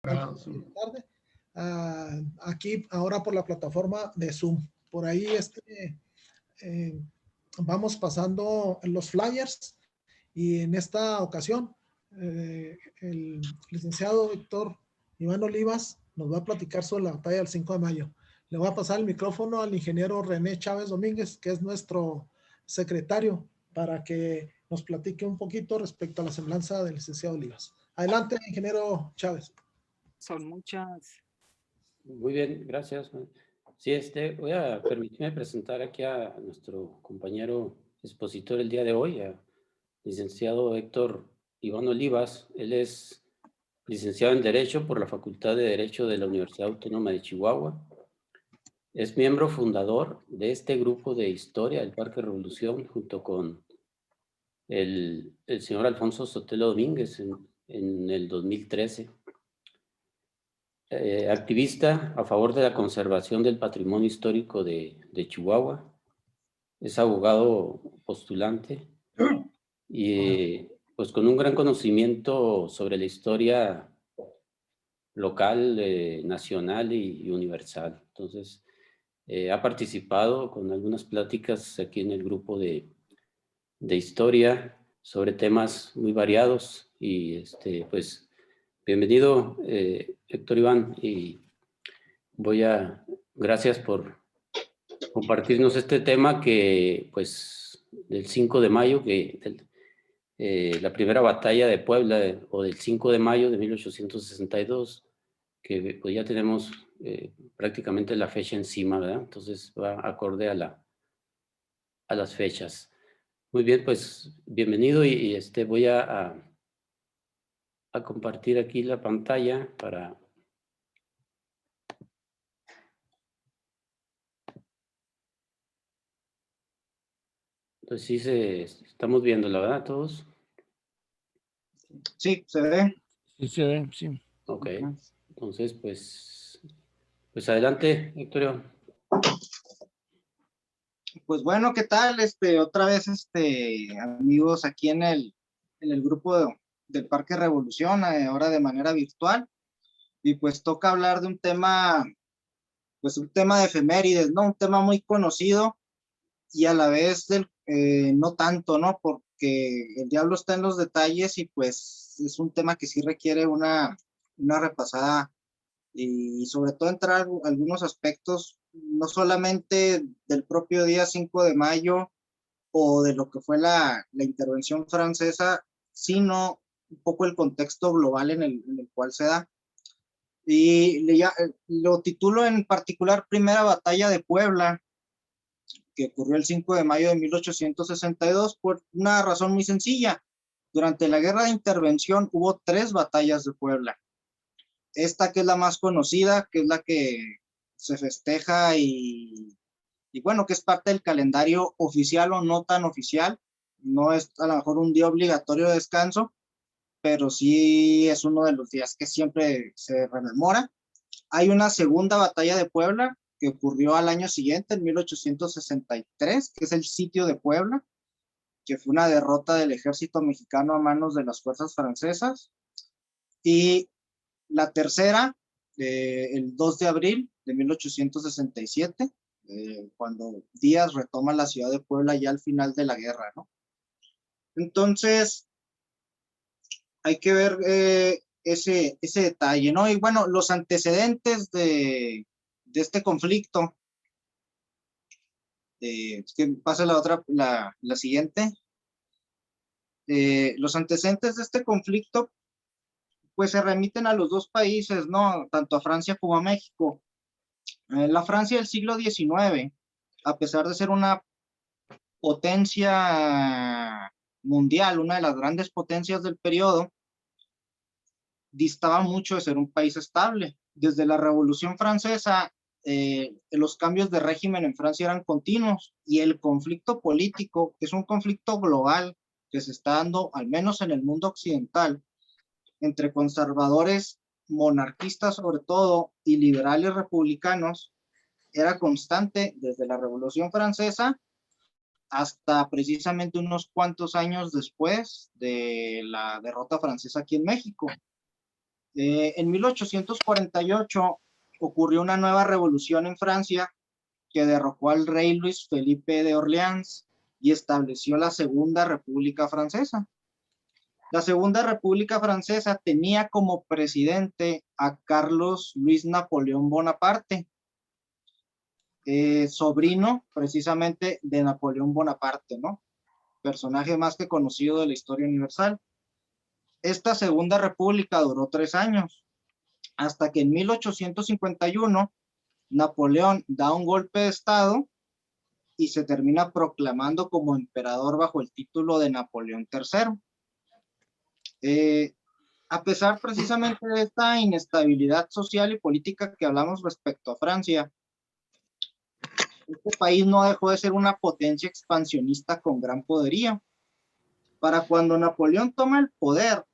tarde, aquí ahora por la plataforma de Zoom. Por ahí vamos pasando los flyers y en esta ocasión el licenciado Héctor Iván Olivas nos va a platicar sobre la batalla del 5 de mayo. Le voy a pasar el micrófono al ingeniero René Chávez Domínguez, que es nuestro secretario, para que nos platique un poquito respecto a la semblanza del licenciado Olivas. Adelante, ingeniero Chávez. Son muchas. Muy bien, gracias. Sí, voy a permitirme presentar aquí a nuestro compañero expositor el día de hoy, al licenciado Héctor Iván Olivas. Él es licenciado en Derecho por la Facultad de Derecho de la Universidad Autónoma de Chihuahua. Es miembro fundador de este grupo de historia del Parque Revolución, junto con el señor Alfonso Sotelo Domínguez en el 2013. Activista a favor de la conservación del patrimonio histórico de Chihuahua. Es abogado postulante y pues con un gran conocimiento sobre la historia local, nacional y universal. Entonces, ha participado con algunas pláticas aquí en el grupo de historia sobre temas muy variados y pues bienvenido Héctor Iván, y gracias por compartirnos este tema que pues del 5 de mayo, la primera batalla de Puebla, o del 5 de mayo de 1862, que pues ya tenemos prácticamente la fecha encima, ¿verdad? Entonces va acorde a las fechas. Muy bien, pues bienvenido y voy a compartir aquí la pantalla para... Pues sí, estamos viendo, la verdad, todos. Sí, se ve. Sí, se ve, sí. Ok, entonces pues adelante, Héctor. Pues bueno, ¿qué tal? Otra vez, amigos, aquí en el grupo del Parque Revolución, ahora de manera virtual, y pues toca hablar de un tema de efemérides, ¿no? Un tema muy conocido y a la vez no tanto, ¿no? Porque el diablo está en los detalles y pues es un tema que sí requiere una repasada y sobre todo entrar a algunos aspectos, no solamente del propio día 5 de mayo o de lo que fue la intervención francesa, sino un poco el contexto global en el cual se da. Y lo titulo en particular Primera Batalla de Puebla, que ocurrió el 5 de mayo de 1862, por una razón muy sencilla. Durante la Guerra de Intervención hubo 3 batallas de Puebla. Esta, que es la más conocida, que es la que se festeja y bueno, que es parte del calendario oficial o no tan oficial. No es a lo mejor un día obligatorio de descanso, pero sí es uno de los días que siempre se rememora. Hay una segunda batalla de Puebla que ocurrió al año siguiente, en 1863, que es el sitio de Puebla, que fue una derrota del ejército mexicano a manos de las fuerzas francesas. Y la tercera, el 2 de abril de 1867, cuando Díaz retoma la ciudad de Puebla ya al final de la guerra, ¿no? Entonces, hay que ver ese detalle, ¿no? Y bueno, los antecedentes de este conflicto, que pasa la siguiente. Los antecedentes de este conflicto pues se remiten a los dos países, ¿no? Tanto a Francia como a México. La Francia del siglo XIX, a pesar de ser una potencia mundial, una de las grandes potencias del periodo, distaba mucho de ser un país estable. Desde la Revolución Francesa, los cambios de régimen en Francia eran continuos y el conflicto político, que es un conflicto global que se está dando, al menos en el mundo occidental, entre conservadores, monarquistas sobre todo, y liberales republicanos, era constante desde la Revolución Francesa hasta precisamente unos cuantos años después de la derrota francesa aquí en México. En 1848 ocurrió una nueva revolución en Francia que derrocó al rey Luis Felipe de Orleans y estableció la Segunda República Francesa. La Segunda República Francesa tenía como presidente a Carlos Luis Napoleón Bonaparte, sobrino precisamente de Napoleón Bonaparte, ¿no? Personaje más que conocido de la historia universal. Esta Segunda República duró 3 años, hasta que en 1851 Napoleón da un golpe de estado y se termina proclamando como emperador bajo el título de Napoleón III. A pesar precisamente de esta inestabilidad social y política que hablamos respecto a Francia, este país no dejó de ser una potencia expansionista con gran poderío. Para cuando Napoleón toma el poder,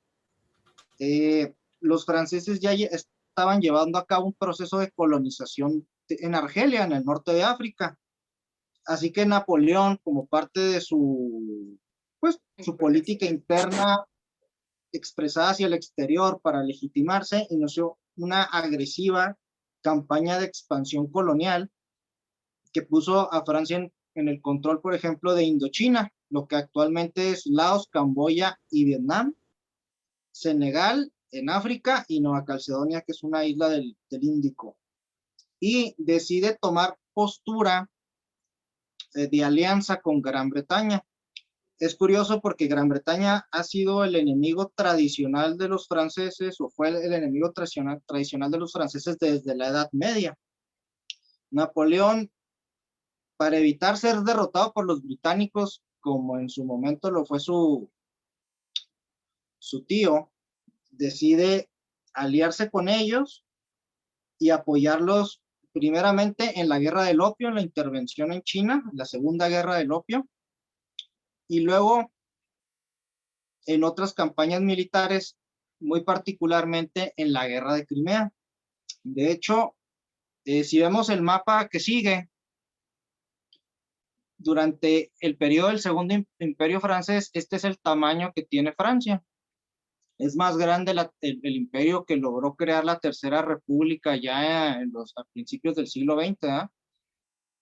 los franceses ya estaban llevando a cabo un proceso de colonización en Argelia, en el norte de África. Así que Napoleón, como parte de su política interna expresada hacia el exterior para legitimarse, inició una agresiva campaña de expansión colonial que puso a Francia en el control, por ejemplo, de Indochina, lo que actualmente es Laos, Camboya y Vietnam, Senegal en África y Nueva Caledonia, que es una isla del Índico. Y decide tomar postura de alianza con Gran Bretaña. Es curioso porque Gran Bretaña ha sido el enemigo tradicional de los franceses, o fue el enemigo tradicional de los franceses desde la Edad Media. Napoleón, para evitar ser derrotado por los británicos, como en su momento lo fue su tío, decide aliarse con ellos y apoyarlos primeramente en la guerra del opio, en la intervención en China, la segunda guerra del opio, y luego en otras campañas militares, muy particularmente en la guerra de Crimea. De hecho, si vemos el mapa que sigue, durante el periodo del Segundo Imperio francés, este es el tamaño que tiene Francia. Es más grande el imperio que logró crear la Tercera República ya a principios del siglo XX, ¿eh?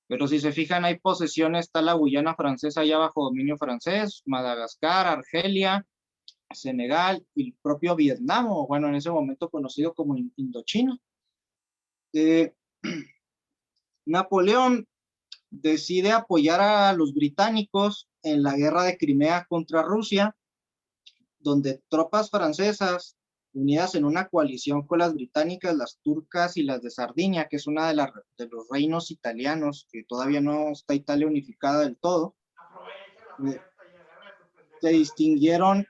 Pero si se fijan, hay posesiones, está la Guyana francesa ya bajo dominio francés, Madagascar, Argelia, Senegal y el propio Vietnam, o bueno, en ese momento conocido como Indochina. Napoleón decide apoyar a los británicos en la guerra de Crimea contra Rusia, donde tropas francesas unidas en una coalición con las británicas, las turcas y las de Sardinia, que es una de los reinos italianos, que todavía no está Italia unificada del todo, se distinguieron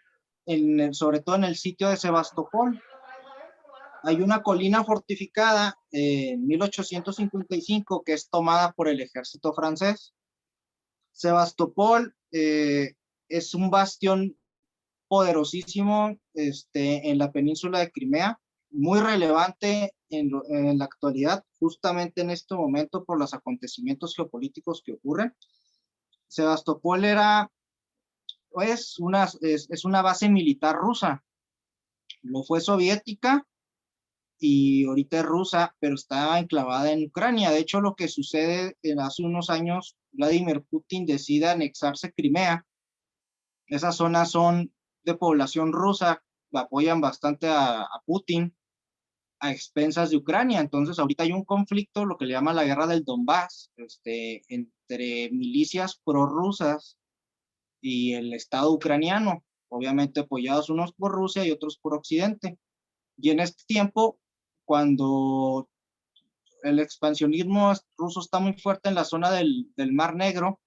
sobre todo en el sitio de Sebastopol. Hay una colina fortificada en 1855 que es tomada por el ejército francés. Sebastopol es un bastión poderosísimo en la península de Crimea, muy relevante en la actualidad, justamente en este momento por los acontecimientos geopolíticos que ocurren. Sebastopol es una base militar rusa, no fue soviética y ahorita es rusa, pero está enclavada en Ucrania. De hecho, lo que sucede hace unos años, Vladimir Putin decide anexarse Crimea. Esas zonas son de población rusa, apoyan bastante a Putin a expensas de Ucrania. Entonces ahorita hay un conflicto, lo que le llama la guerra del Donbass, entre milicias prorrusas y el Estado ucraniano, obviamente apoyados unos por Rusia y otros por Occidente. Y en este tiempo, cuando el expansionismo ruso está muy fuerte en la zona del Mar Negro,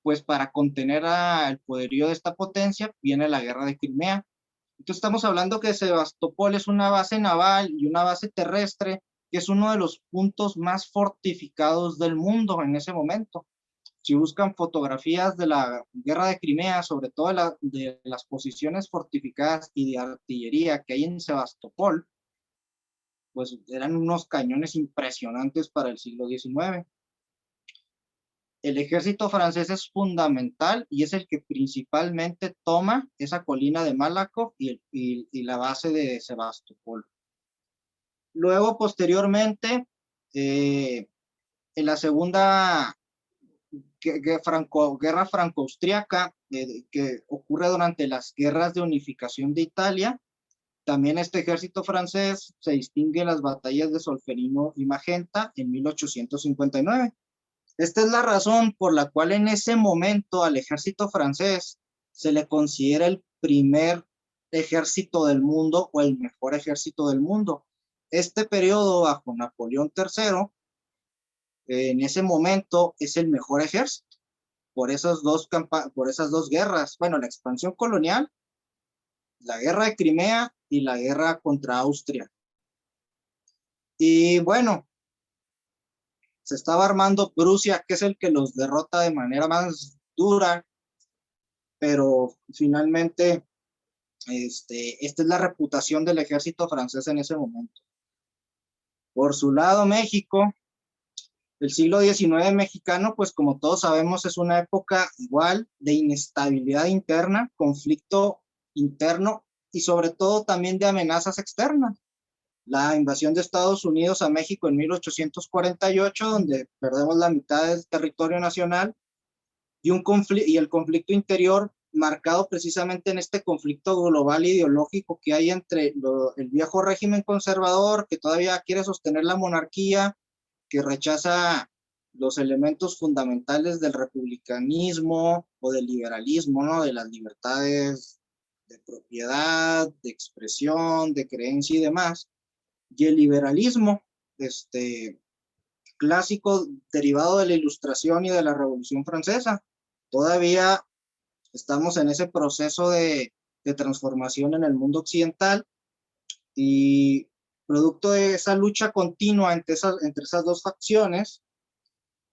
pues para contener el poderío de esta potencia, viene la guerra de Crimea. Entonces estamos hablando que Sebastopol es una base naval y una base terrestre, que es uno de los puntos más fortificados del mundo en ese momento. Si buscan fotografías de la guerra de Crimea, sobre todo de las posiciones fortificadas y de artillería que hay en Sebastopol, pues eran unos cañones impresionantes para el siglo XIX. el ejército francés es fundamental y es el que principalmente toma esa colina de Malakoff y la base de Sebastopol. Luego, posteriormente, en la segunda guerra franco-austriaca, que ocurre durante las guerras de unificación de Italia, también este ejército francés se distingue en las batallas de Solferino y Magenta en 1859. Esta es la razón por la cual en ese momento al ejército francés se le considera el primer ejército del mundo o el mejor ejército del mundo. Este periodo bajo Napoleón III, en ese momento es el mejor ejército por esas dos guerras. Bueno, la expansión colonial, la guerra de Crimea y la guerra contra Austria. Y bueno, se estaba armando Prusia, que es el que los derrota de manera más dura, pero finalmente esta es la reputación del ejército francés en ese momento. Por su lado, México, el siglo XIX mexicano, pues como todos sabemos, es una época igual de inestabilidad interna, conflicto interno y sobre todo también de amenazas externas. La invasión de Estados Unidos a México en 1848, donde perdemos la mitad del territorio nacional, y el conflicto interior marcado precisamente en este conflicto global ideológico que hay entre el viejo régimen conservador, que todavía quiere sostener la monarquía, que rechaza los elementos fundamentales del republicanismo o del liberalismo, ¿no? De las libertades de propiedad, de expresión, de creencia y demás. Y el liberalismo clásico derivado de la Ilustración y de la Revolución Francesa. Todavía estamos en ese proceso de transformación en el mundo occidental y producto de esa lucha continua entre esas dos facciones,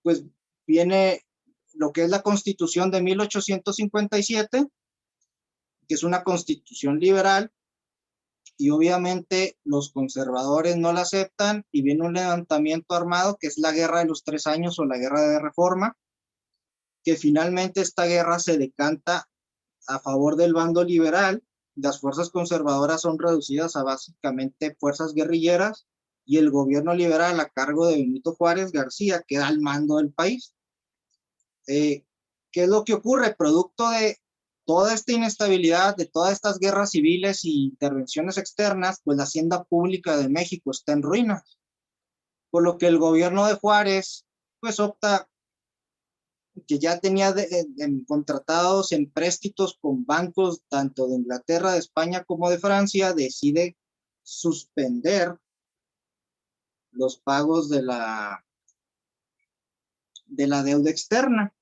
pues viene lo que es la Constitución de 1857, que es una constitución liberal, y obviamente los conservadores no la aceptan y viene un levantamiento armado que es la Guerra de los 3 años o la Guerra de Reforma, que finalmente esta guerra se decanta a favor del bando liberal. Las fuerzas conservadoras son reducidas a básicamente fuerzas guerrilleras y el gobierno liberal a cargo de Benito Juárez García queda al mando del país. ¿Qué es lo que ocurre? Producto de toda esta inestabilidad, de todas estas guerras civiles y intervenciones externas, pues la hacienda pública de México está en ruinas. Por lo que el gobierno de Juárez, pues opta, que ya tenía contratados empréstitos con bancos tanto de Inglaterra, de España como de Francia, decide suspender los pagos de la deuda externa,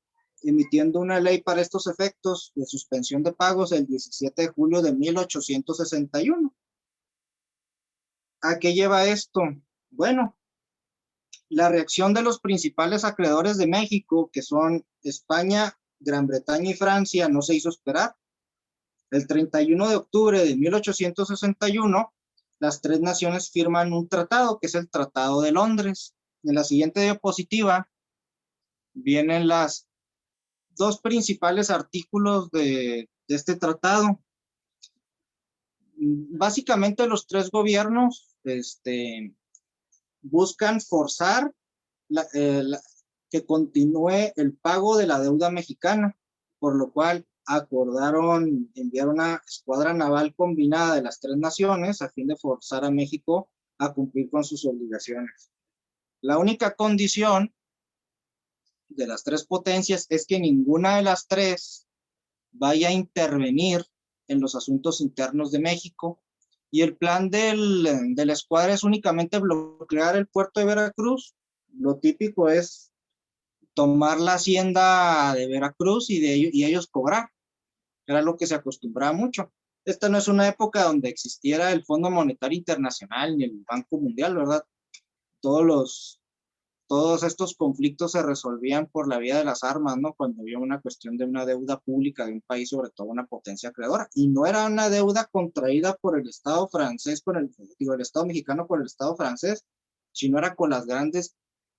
emitiendo una ley para estos efectos de suspensión de pagos el 17 de julio de 1861. ¿A qué lleva esto? Bueno, la reacción de los principales acreedores de México, que son España, Gran Bretaña y Francia, no se hizo esperar. El 31 de octubre de 1861, las 3 naciones firman un tratado, que es el Tratado de Londres. En la siguiente diapositiva vienen las 2 principales artículos de este tratado. Básicamente los 3 gobiernos buscan forzar que continúe el pago de la deuda mexicana, por lo cual acordaron enviar una escuadra naval combinada de las 3 naciones a fin de forzar a México a cumplir con sus obligaciones. La única condición de las 3 potencias es que ninguna de las 3 vaya a intervenir en los asuntos internos de México, y el plan de la escuadra es únicamente bloquear el puerto de Veracruz. Lo típico es tomar la hacienda de Veracruz y ellos cobrar. Era lo que se acostumbraba mucho. Esta no es una época donde existiera el Fondo Monetario Internacional ni el Banco Mundial, ¿verdad? Todos estos conflictos se resolvían por la vía de las armas, ¿no? Cuando había una cuestión de una deuda pública de un país, sobre todo una potencia acreedora. Y no era una deuda contraída por el Estado francés, el Estado mexicano por el Estado francés, sino era con las grandes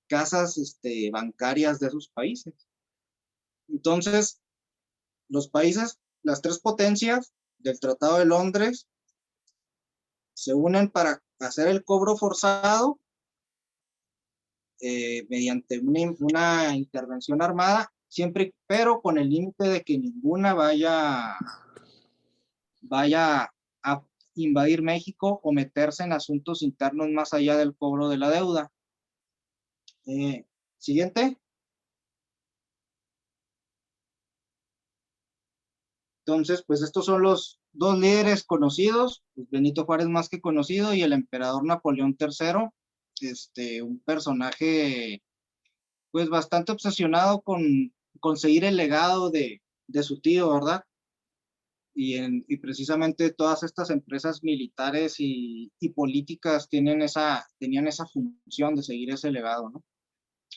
casas bancarias de esos países. Entonces, los países, las tres potencias del Tratado de Londres, se unen para hacer el cobro forzado mediante una intervención armada, siempre, pero con el límite de que ninguna vaya a invadir México o meterse en asuntos internos más allá del cobro de la deuda. Siguiente. Entonces, pues estos son los dos líderes conocidos, pues Benito Juárez más que conocido y el emperador Napoleón III, un personaje pues bastante obsesionado con conseguir el legado de su tío, ¿verdad? Y precisamente todas estas empresas militares y políticas tenían esa función de seguir ese legado, ¿no?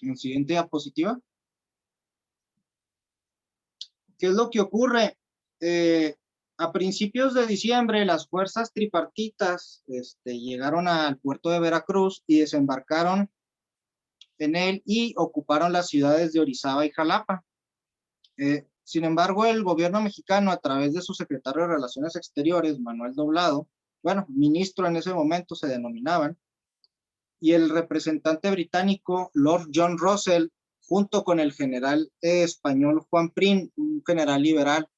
En la siguiente diapositiva. ¿Qué es lo que ocurre? A principios de diciembre, las fuerzas tripartitas llegaron al puerto de Veracruz y desembarcaron en él y ocuparon las ciudades de Orizaba y Jalapa. Sin embargo, el gobierno mexicano, a través de su secretario de Relaciones Exteriores, Manuel Doblado, bueno, ministro en ese momento se denominaban, y el representante británico, Lord John Russell, junto con el general español Juan Prim, un general liberal,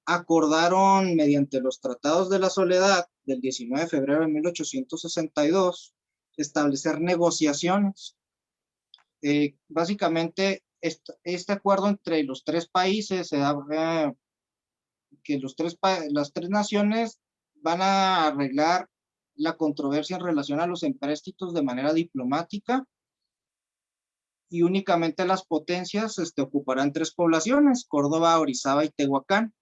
acordaron mediante los Tratados de la Soledad del 19 de febrero de 1862 establecer negociaciones. Básicamente, este acuerdo entre los tres países se da que las tres naciones van a arreglar la controversia en relación a los empréstitos de manera diplomática y únicamente las potencias ocuparán tres poblaciones, Córdoba, Orizaba y Tehuacán,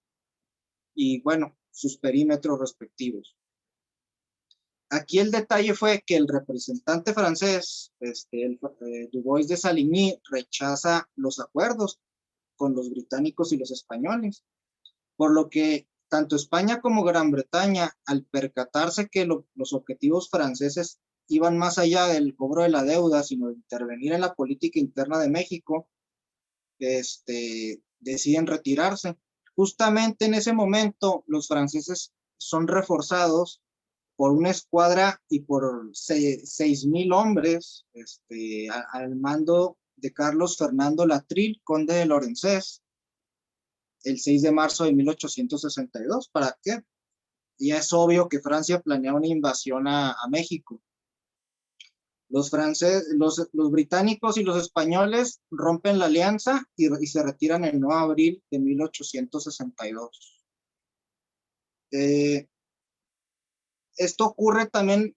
y bueno, sus perímetros respectivos. Aquí el detalle fue que el representante francés, Dubois de Saligny, rechaza los acuerdos con los británicos y los españoles, por lo que tanto España como Gran Bretaña, al percatarse que los objetivos franceses iban más allá del cobro de la deuda, sino de intervenir en la política interna de México, deciden retirarse. Justamente en ese momento, los franceses son reforzados por una escuadra y por 6,000 hombres al mando de Carlos Fernando Latrille, conde de Lorenzés, el 6 de marzo de 1862. ¿Para qué? Ya es obvio que Francia planea una invasión a México. Los británicos y los españoles rompen la alianza y se retiran el 9 de abril de 1862. Esto ocurre también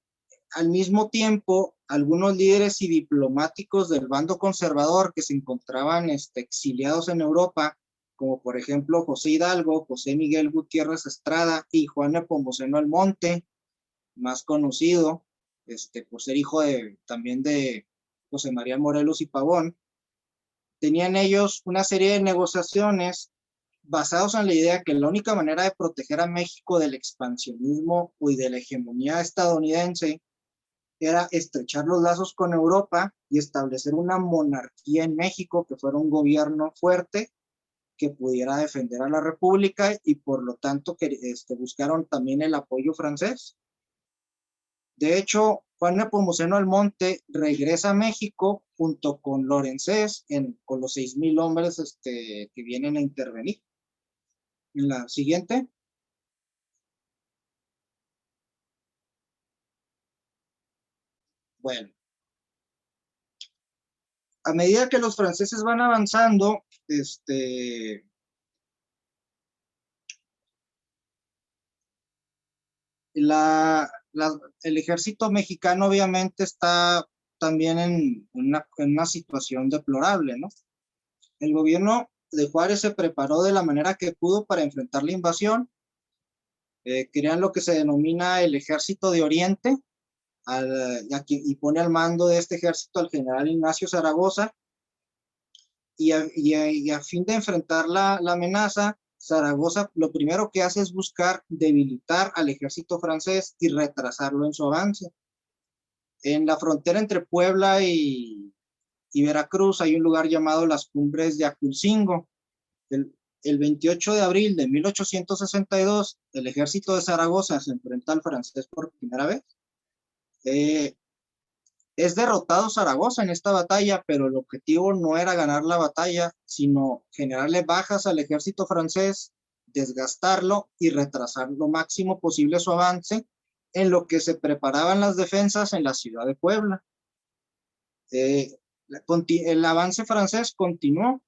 al mismo tiempo. Algunos líderes y diplomáticos del bando conservador que se encontraban exiliados en Europa, como por ejemplo José Hidalgo, José Miguel Gutiérrez Estrada y Juan Nepomuceno Almonte, más conocido por ser hijo también de José María Morelos y Pavón, tenían ellos una serie de negociaciones basados en la idea que la única manera de proteger a México del expansionismo y de la hegemonía estadounidense era estrechar los lazos con Europa y establecer una monarquía en México que fuera un gobierno fuerte que pudiera defender a la República, y por lo tanto que buscaron también el apoyo francés. De hecho, Juan Nepomuceno Almonte regresa a México junto con Lorenzés, con los 6,000 hombres que vienen a intervenir. En la siguiente. Bueno. A medida que los franceses van avanzando, el ejército mexicano obviamente está también en una situación deplorable, ¿no? El gobierno de Juárez se preparó de la manera que pudo para enfrentar la invasión. Crean lo que se denomina el Ejército de Oriente, y pone al mando de este ejército al general Ignacio Zaragoza, y a fin de enfrentar la amenaza, Zaragoza lo primero que hace es buscar debilitar al ejército francés y retrasarlo en su avance. En la frontera entre Puebla y y Veracruz hay un lugar llamado las Cumbres de Aculcingo. El 28 de abril de 1862, el ejército de Zaragoza se enfrenta al francés por primera vez. Es derrotado Zaragoza en esta batalla, pero el objetivo no era ganar la batalla, sino generarle bajas al ejército francés, desgastarlo y retrasar lo máximo posible su avance en lo que se preparaban las defensas en la ciudad de Puebla. El avance francés continuó.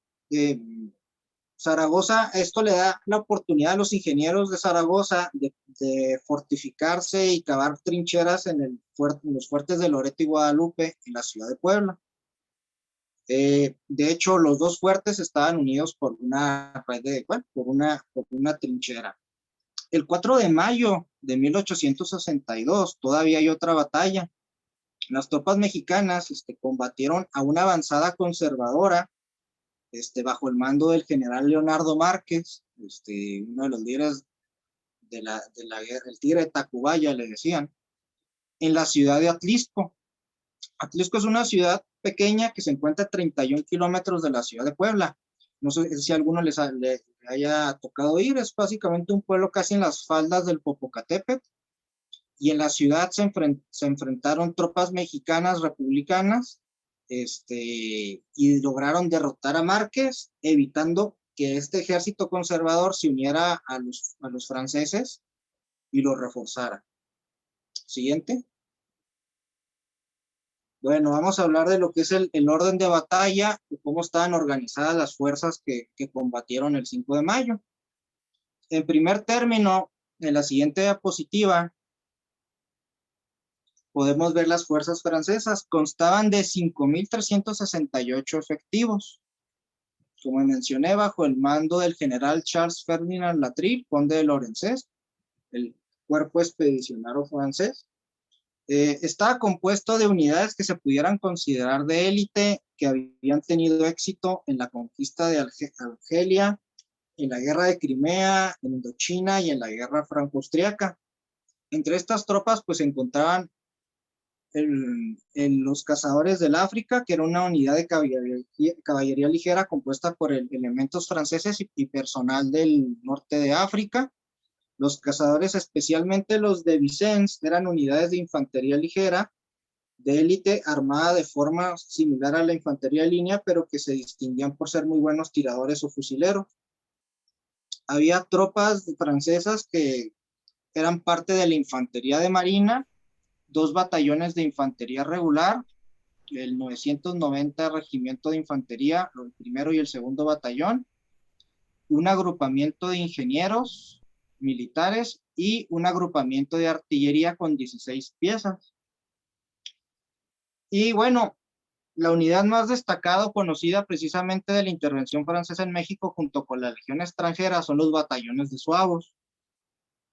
Zaragoza, esto le da la oportunidad a los ingenieros de Zaragoza de fortificarse y cavar trincheras en los fuertes de Loreto y Guadalupe en la ciudad de Puebla. De hecho, los dos fuertes estaban unidos por una red por una trinchera. El 4 de mayo de 1862 todavía hay otra batalla. Las tropas mexicanas combatieron a una avanzada conservadora bajo el mando del general Leonardo Márquez, uno de los líderes de la guerra, el Tigre de Tacubaya le decían, en la ciudad de Atlisco. Atlisco es una ciudad pequeña que se encuentra a 31 kilómetros de la ciudad de Puebla. No sé si a alguno le haya tocado ir, es básicamente un pueblo casi en las faldas del Popocatépetl, y en la ciudad se enfrentaron tropas mexicanas republicanas, y lograron derrotar a Márquez, evitando que este ejército conservador se uniera a los franceses y los reforzara. Siguiente. Bueno, vamos a hablar de lo que es el orden de batalla, de cómo estaban organizadas las fuerzas que combatieron el 5 de mayo. En primer término, en la siguiente diapositiva, podemos ver las fuerzas francesas. Constaban de 5,368 efectivos. Como mencioné, bajo el mando del general Charles Ferdinand Latreille, conde de Lorenzés, el cuerpo expedicionario francés. Estaba compuesto de unidades que se pudieran considerar de élite, que habían tenido éxito en la conquista de Argelia, en la guerra de Crimea, en Indochina y en la guerra franco-austriaca. Entre estas tropas pues se encontraban en los cazadores del África, que era una unidad de caballería ligera compuesta por elementos franceses y personal del norte de África. Los cazadores, especialmente los de Vicens, eran unidades de infantería ligera de élite armada de forma similar a la infantería de línea, pero que se distinguían por ser muy buenos tiradores o fusileros. Había tropas francesas que eran parte de la infantería de marina, 2 batallones de infantería regular, el 990 Regimiento de Infantería, el primero y el segundo batallón, un agrupamiento de ingenieros militares y un agrupamiento de artillería con 16 piezas. Y bueno, la unidad más destacada o conocida precisamente de la intervención francesa en México junto con la Legión extranjera son los batallones de zuavos.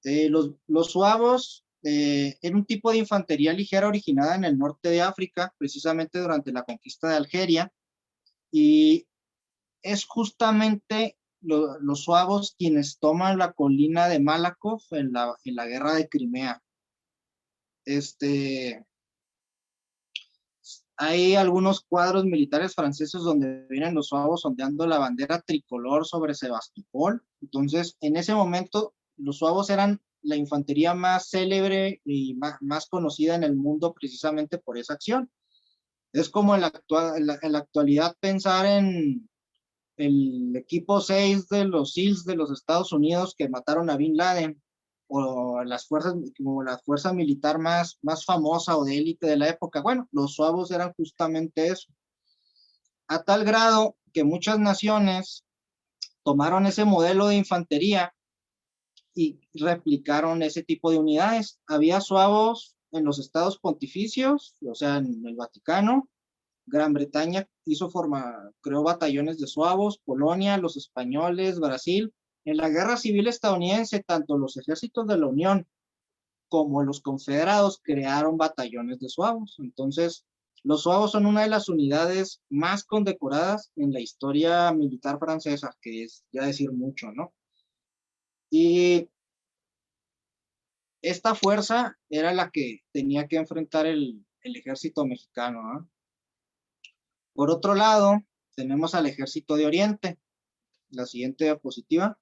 Los zuavos era un tipo de infantería ligera originada en el norte de África, precisamente durante la conquista de Algeria, y es justamente los zuavos quienes toman la colina de Malakoff en la guerra de Crimea. Hay algunos cuadros militares franceses donde vienen los zuavos ondeando la bandera tricolor sobre Sebastopol. Entonces, en ese momento, los zuavos eran la infantería más célebre y más conocida en el mundo precisamente por esa acción. Es como en la actualidad pensar en el equipo 6 de los SEALs de los Estados Unidos que mataron a Bin Laden, o las fuerzas, como la fuerza militar más famosa o de élite de la época. Bueno, los zuavos eran justamente eso. A tal grado que muchas naciones tomaron ese modelo de infantería y replicaron ese tipo de unidades. Había zuavos en los estados pontificios, o sea, en el Vaticano. Gran Bretaña creó batallones de zuavos, Polonia, los españoles, Brasil. En la Guerra Civil Estadounidense, tanto los ejércitos de la Unión como los confederados crearon batallones de zuavos. Entonces, los zuavos son una de las unidades más condecoradas en la historia militar francesa, que es ya decir mucho, ¿no? Y esta fuerza era la que tenía que enfrentar el ejército mexicano, ¿no? Por otro lado, tenemos al Ejército de Oriente. La siguiente diapositiva.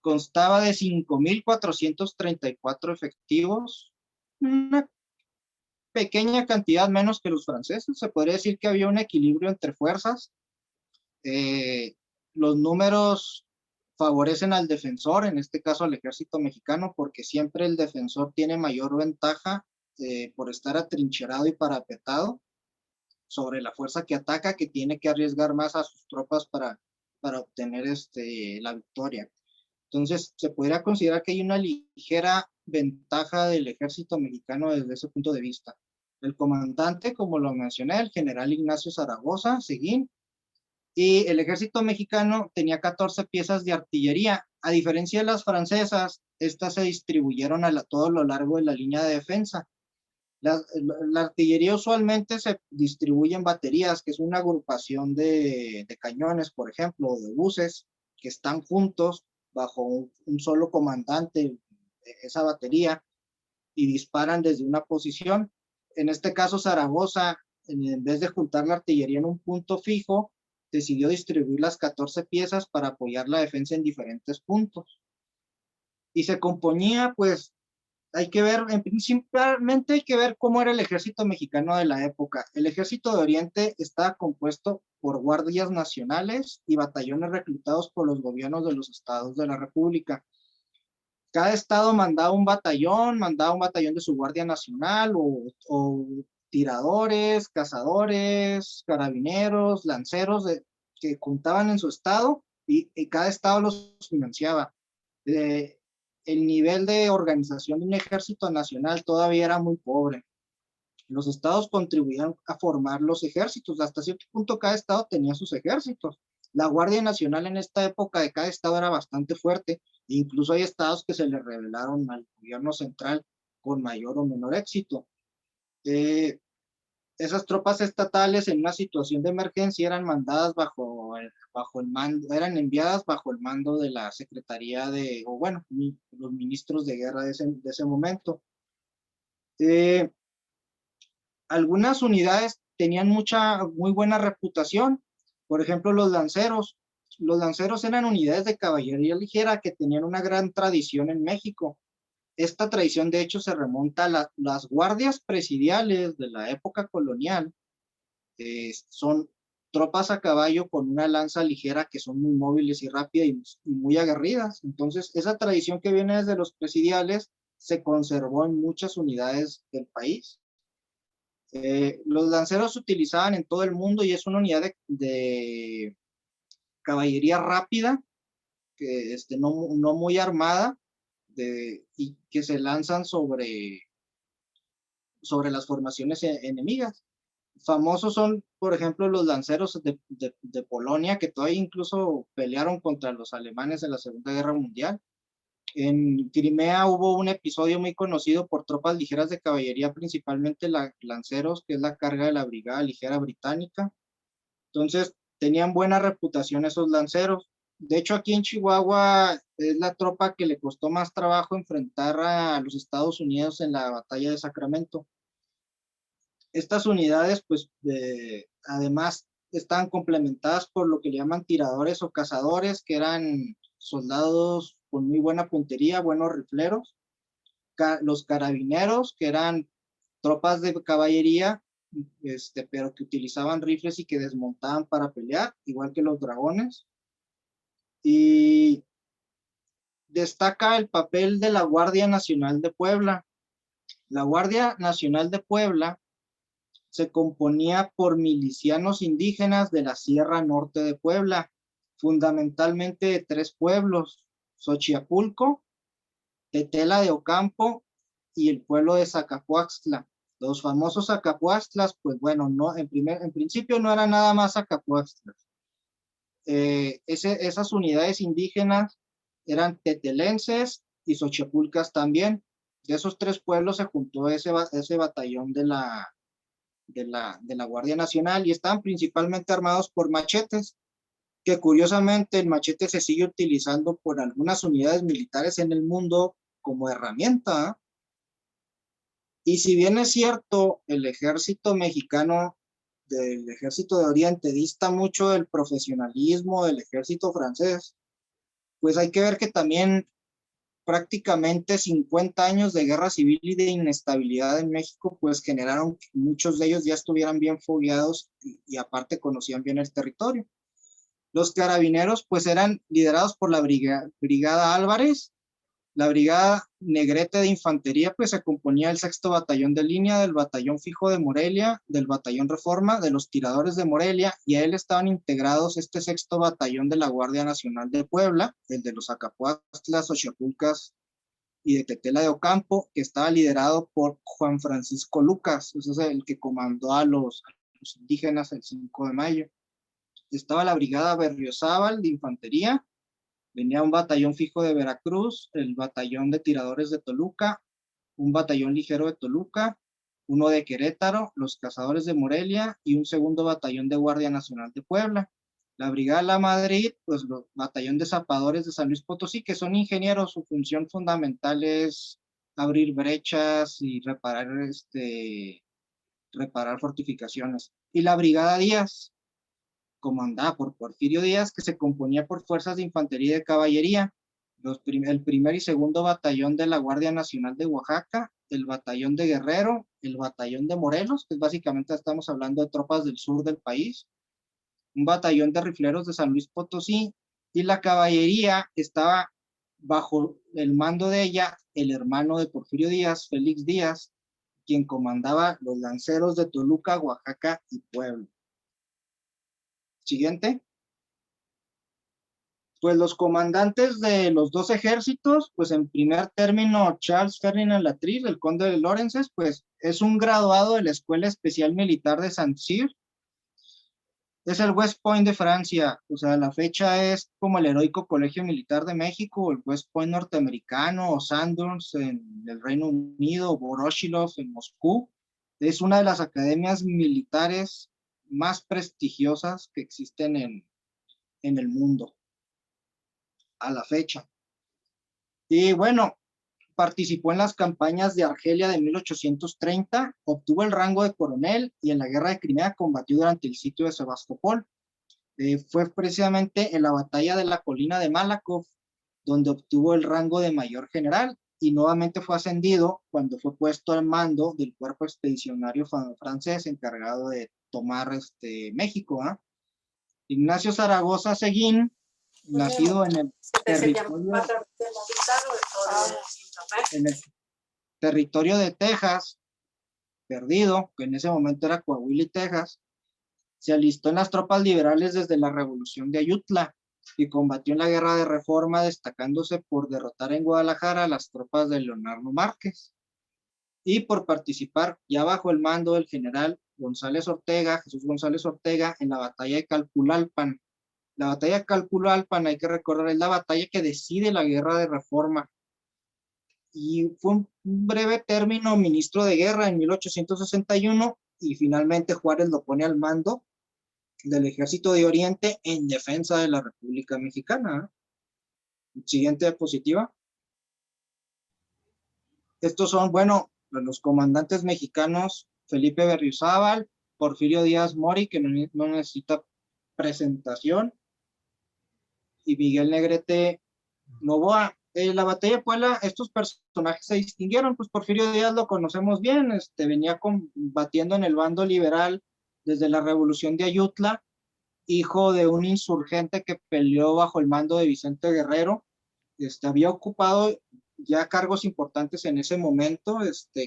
Constaba de 5.434 efectivos, una pequeña cantidad menos que los franceses. Se podría decir que había un equilibrio entre fuerzas. Los números favorecen al defensor, en este caso al ejército mexicano, porque siempre el defensor tiene mayor ventaja por estar atrincherado y parapetado sobre la fuerza que ataca, que tiene que arriesgar más a sus tropas para obtener la victoria. Entonces, se podría considerar que hay una ligera ventaja del ejército mexicano desde ese punto de vista. El comandante, como lo mencioné, el general Ignacio Zaragoza, Seguín, y el ejército mexicano tenía 14 piezas de artillería. A diferencia de las francesas, estas se distribuyeron a todo lo largo de la línea de defensa. La artillería usualmente se distribuye en baterías, que es una agrupación de cañones, por ejemplo, o de buses, que están juntos bajo un solo comandante, esa batería, y disparan desde una posición. En este caso, Zaragoza, en vez de juntar la artillería en un punto fijo, decidió distribuir las 14 piezas para apoyar la defensa en diferentes puntos. Y se componía, pues, hay que ver, principalmente hay que ver cómo era el ejército mexicano de la época. El ejército de Oriente estaba compuesto por guardias nacionales y batallones reclutados por los gobiernos de los estados de la República. Cada estado mandaba un batallón de su guardia nacional o tiradores, cazadores, carabineros, lanceros que contaban en su estado y cada estado los financiaba. El nivel de organización de un ejército nacional todavía era muy pobre. Los estados contribuían a formar los ejércitos. Hasta cierto punto cada estado tenía sus ejércitos. La Guardia Nacional en esta época de cada estado era bastante fuerte. Incluso hay estados que se le rebelaron al gobierno central con mayor o menor éxito. Esas tropas estatales en una situación de emergencia eran mandadas bajo el mando, eran enviadas bajo el mando de la Secretaría los ministros de guerra de ese momento. Algunas unidades tenían muy buena reputación. Por ejemplo, los lanceros. Los lanceros eran unidades de caballería ligera que tenían una gran tradición en México. Esta tradición, de hecho, se remonta a las guardias presidiales de la época colonial. Son tropas a caballo con una lanza ligera que son muy móviles y rápidas y muy aguerridas. Entonces, esa tradición que viene desde los presidiales se conservó en muchas unidades del país. Los lanceros se utilizaban en todo el mundo y es una unidad de caballería rápida, que no muy armada, y que se lanzan sobre las formaciones enemigas. Famosos son, por ejemplo, los lanceros de Polonia, que todavía incluso pelearon contra los alemanes en la Segunda Guerra Mundial. En Crimea hubo un episodio muy conocido por tropas ligeras de caballería, principalmente lanceros, que es la carga de la Brigada Ligera Británica. Entonces, tenían buena reputación esos lanceros. De hecho, aquí en Chihuahua es la tropa que le costó más trabajo enfrentar a los Estados Unidos en la batalla de Sacramento. Estas unidades, pues, además, estaban complementadas por lo que le llaman tiradores o cazadores, que eran soldados con muy buena puntería, buenos rifleros. Los carabineros, que eran tropas de caballería, pero que utilizaban rifles y que desmontaban para pelear, igual que los dragones. Y destaca el papel de la Guardia Nacional de Puebla. La Guardia Nacional de Puebla se componía por milicianos indígenas de la Sierra Norte de Puebla, fundamentalmente de 3 pueblos: Xochiapulco, Tetela de Ocampo y el pueblo de Zacapuaxtla. Los famosos Zacapuaxtlas, pues bueno, en principio no eran nada más Zacapuaxtlas. Esas unidades indígenas eran tetelenses y xochipulcas también. De esos 3 pueblos se juntó ese batallón de la Guardia Nacional y estaban principalmente armados por machetes, que curiosamente el machete se sigue utilizando por algunas unidades militares en el mundo como herramienta. Y si bien es cierto, el ejército mexicano del ejército de Oriente dista mucho del profesionalismo del ejército francés, pues hay que ver que también prácticamente 50 años de guerra civil y de inestabilidad en México, pues generaron que muchos de ellos ya estuvieran bien fogueados y aparte conocían bien el territorio. Los carabineros pues eran liderados por la Brigada Álvarez. La Brigada Negrete de Infantería pues se componía del 6º Batallón de Línea, del Batallón Fijo de Morelia, del Batallón Reforma, de los Tiradores de Morelia, y a él estaban integrados este 6º Batallón de la Guardia Nacional de Puebla, el de los Acapuastlas, Xochipulcas y de Tetela de Ocampo, que estaba liderado por Juan Francisco Lucas, ese es el que comandó a los indígenas el 5 de mayo. Estaba la Brigada Berriozábal de Infantería, venía un batallón fijo de Veracruz, el batallón de tiradores de Toluca, un batallón ligero de Toluca, uno de Querétaro, los cazadores de Morelia y un 2º batallón de Guardia Nacional de Puebla. La Brigada La Madrid, pues los batallón de zapadores de San Luis Potosí, que son ingenieros, su función fundamental es abrir brechas y reparar fortificaciones. Y la Brigada Díaz, comandada por Porfirio Díaz, que se componía por fuerzas de infantería y de caballería, el 1er y 2º batallón de la Guardia Nacional de Oaxaca, el batallón de Guerrero, el batallón de Morelos, que básicamente estamos hablando de tropas del sur del país, un batallón de rifleros de San Luis Potosí, y la caballería estaba bajo el mando de ella el hermano de Porfirio Díaz, Félix Díaz, quien comandaba los lanceros de Toluca, Oaxaca y Puebla. Siguiente. Pues los comandantes de los dos ejércitos, pues en primer término, Charles Ferdinand Latreille, el conde de Lorenzes, pues es un graduado de la Escuela Especial Militar de Saint-Cyr. Es el West Point de Francia, o sea, la fecha es como el Heroico Colegio Militar de México, o el West Point norteamericano, o Sandhurst en el Reino Unido, o Voroshilov en Moscú. Es una de las academias militares más prestigiosas que existen en el mundo a la fecha. Y bueno, participó en las campañas de Argelia de 1830, obtuvo el rango de coronel y en la guerra de Crimea combatió durante el sitio de Sebastopol. Fue precisamente en la batalla de la colina de Malakoff donde obtuvo el rango de mayor general y nuevamente fue ascendido cuando fue puesto al mando del cuerpo expedicionario francés encargado de tomar México. Ignacio Zaragoza Seguín, nacido en el territorio de Texas, perdido, que en ese momento era Coahuila y Texas, se alistó en las tropas liberales desde la Revolución de Ayutla y combatió en la Guerra de Reforma, destacándose por derrotar en Guadalajara a las tropas de Leonardo Márquez y por participar ya bajo el mando del general Jesús González Ortega, en la batalla de Calpulalpan. La batalla de Calpulalpan, hay que recordar, es la batalla que decide la Guerra de Reforma. Y fue un breve término ministro de guerra en 1861 y finalmente Juárez lo pone al mando del Ejército de Oriente en defensa de la República Mexicana. Siguiente diapositiva. Estos son, bueno, los comandantes mexicanos: Felipe Berriozábal, Porfirio Díaz Mori, que no necesita presentación, y Miguel Negrete Novoa. En la batalla de Puebla, estos personajes se distinguieron, pues Porfirio Díaz lo conocemos bien, venía combatiendo en el bando liberal desde la Revolución de Ayutla, hijo de un insurgente que peleó bajo el mando de Vicente Guerrero. Había ocupado ya cargos importantes en ese momento,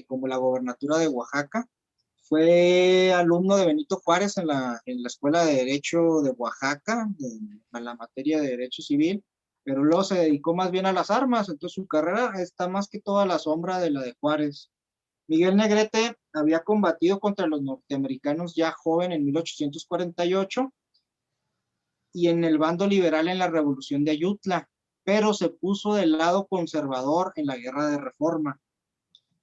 como la gobernatura de Oaxaca. Fue alumno de Benito Juárez en la Escuela de Derecho de Oaxaca, en la materia de Derecho Civil, pero luego se dedicó más bien a las armas, entonces su carrera está más que todo a la sombra de la de Juárez. Miguel Negrete había combatido contra los norteamericanos ya joven en 1848 y en el bando liberal en la Revolución de Ayutla, pero se puso del lado conservador en la Guerra de Reforma.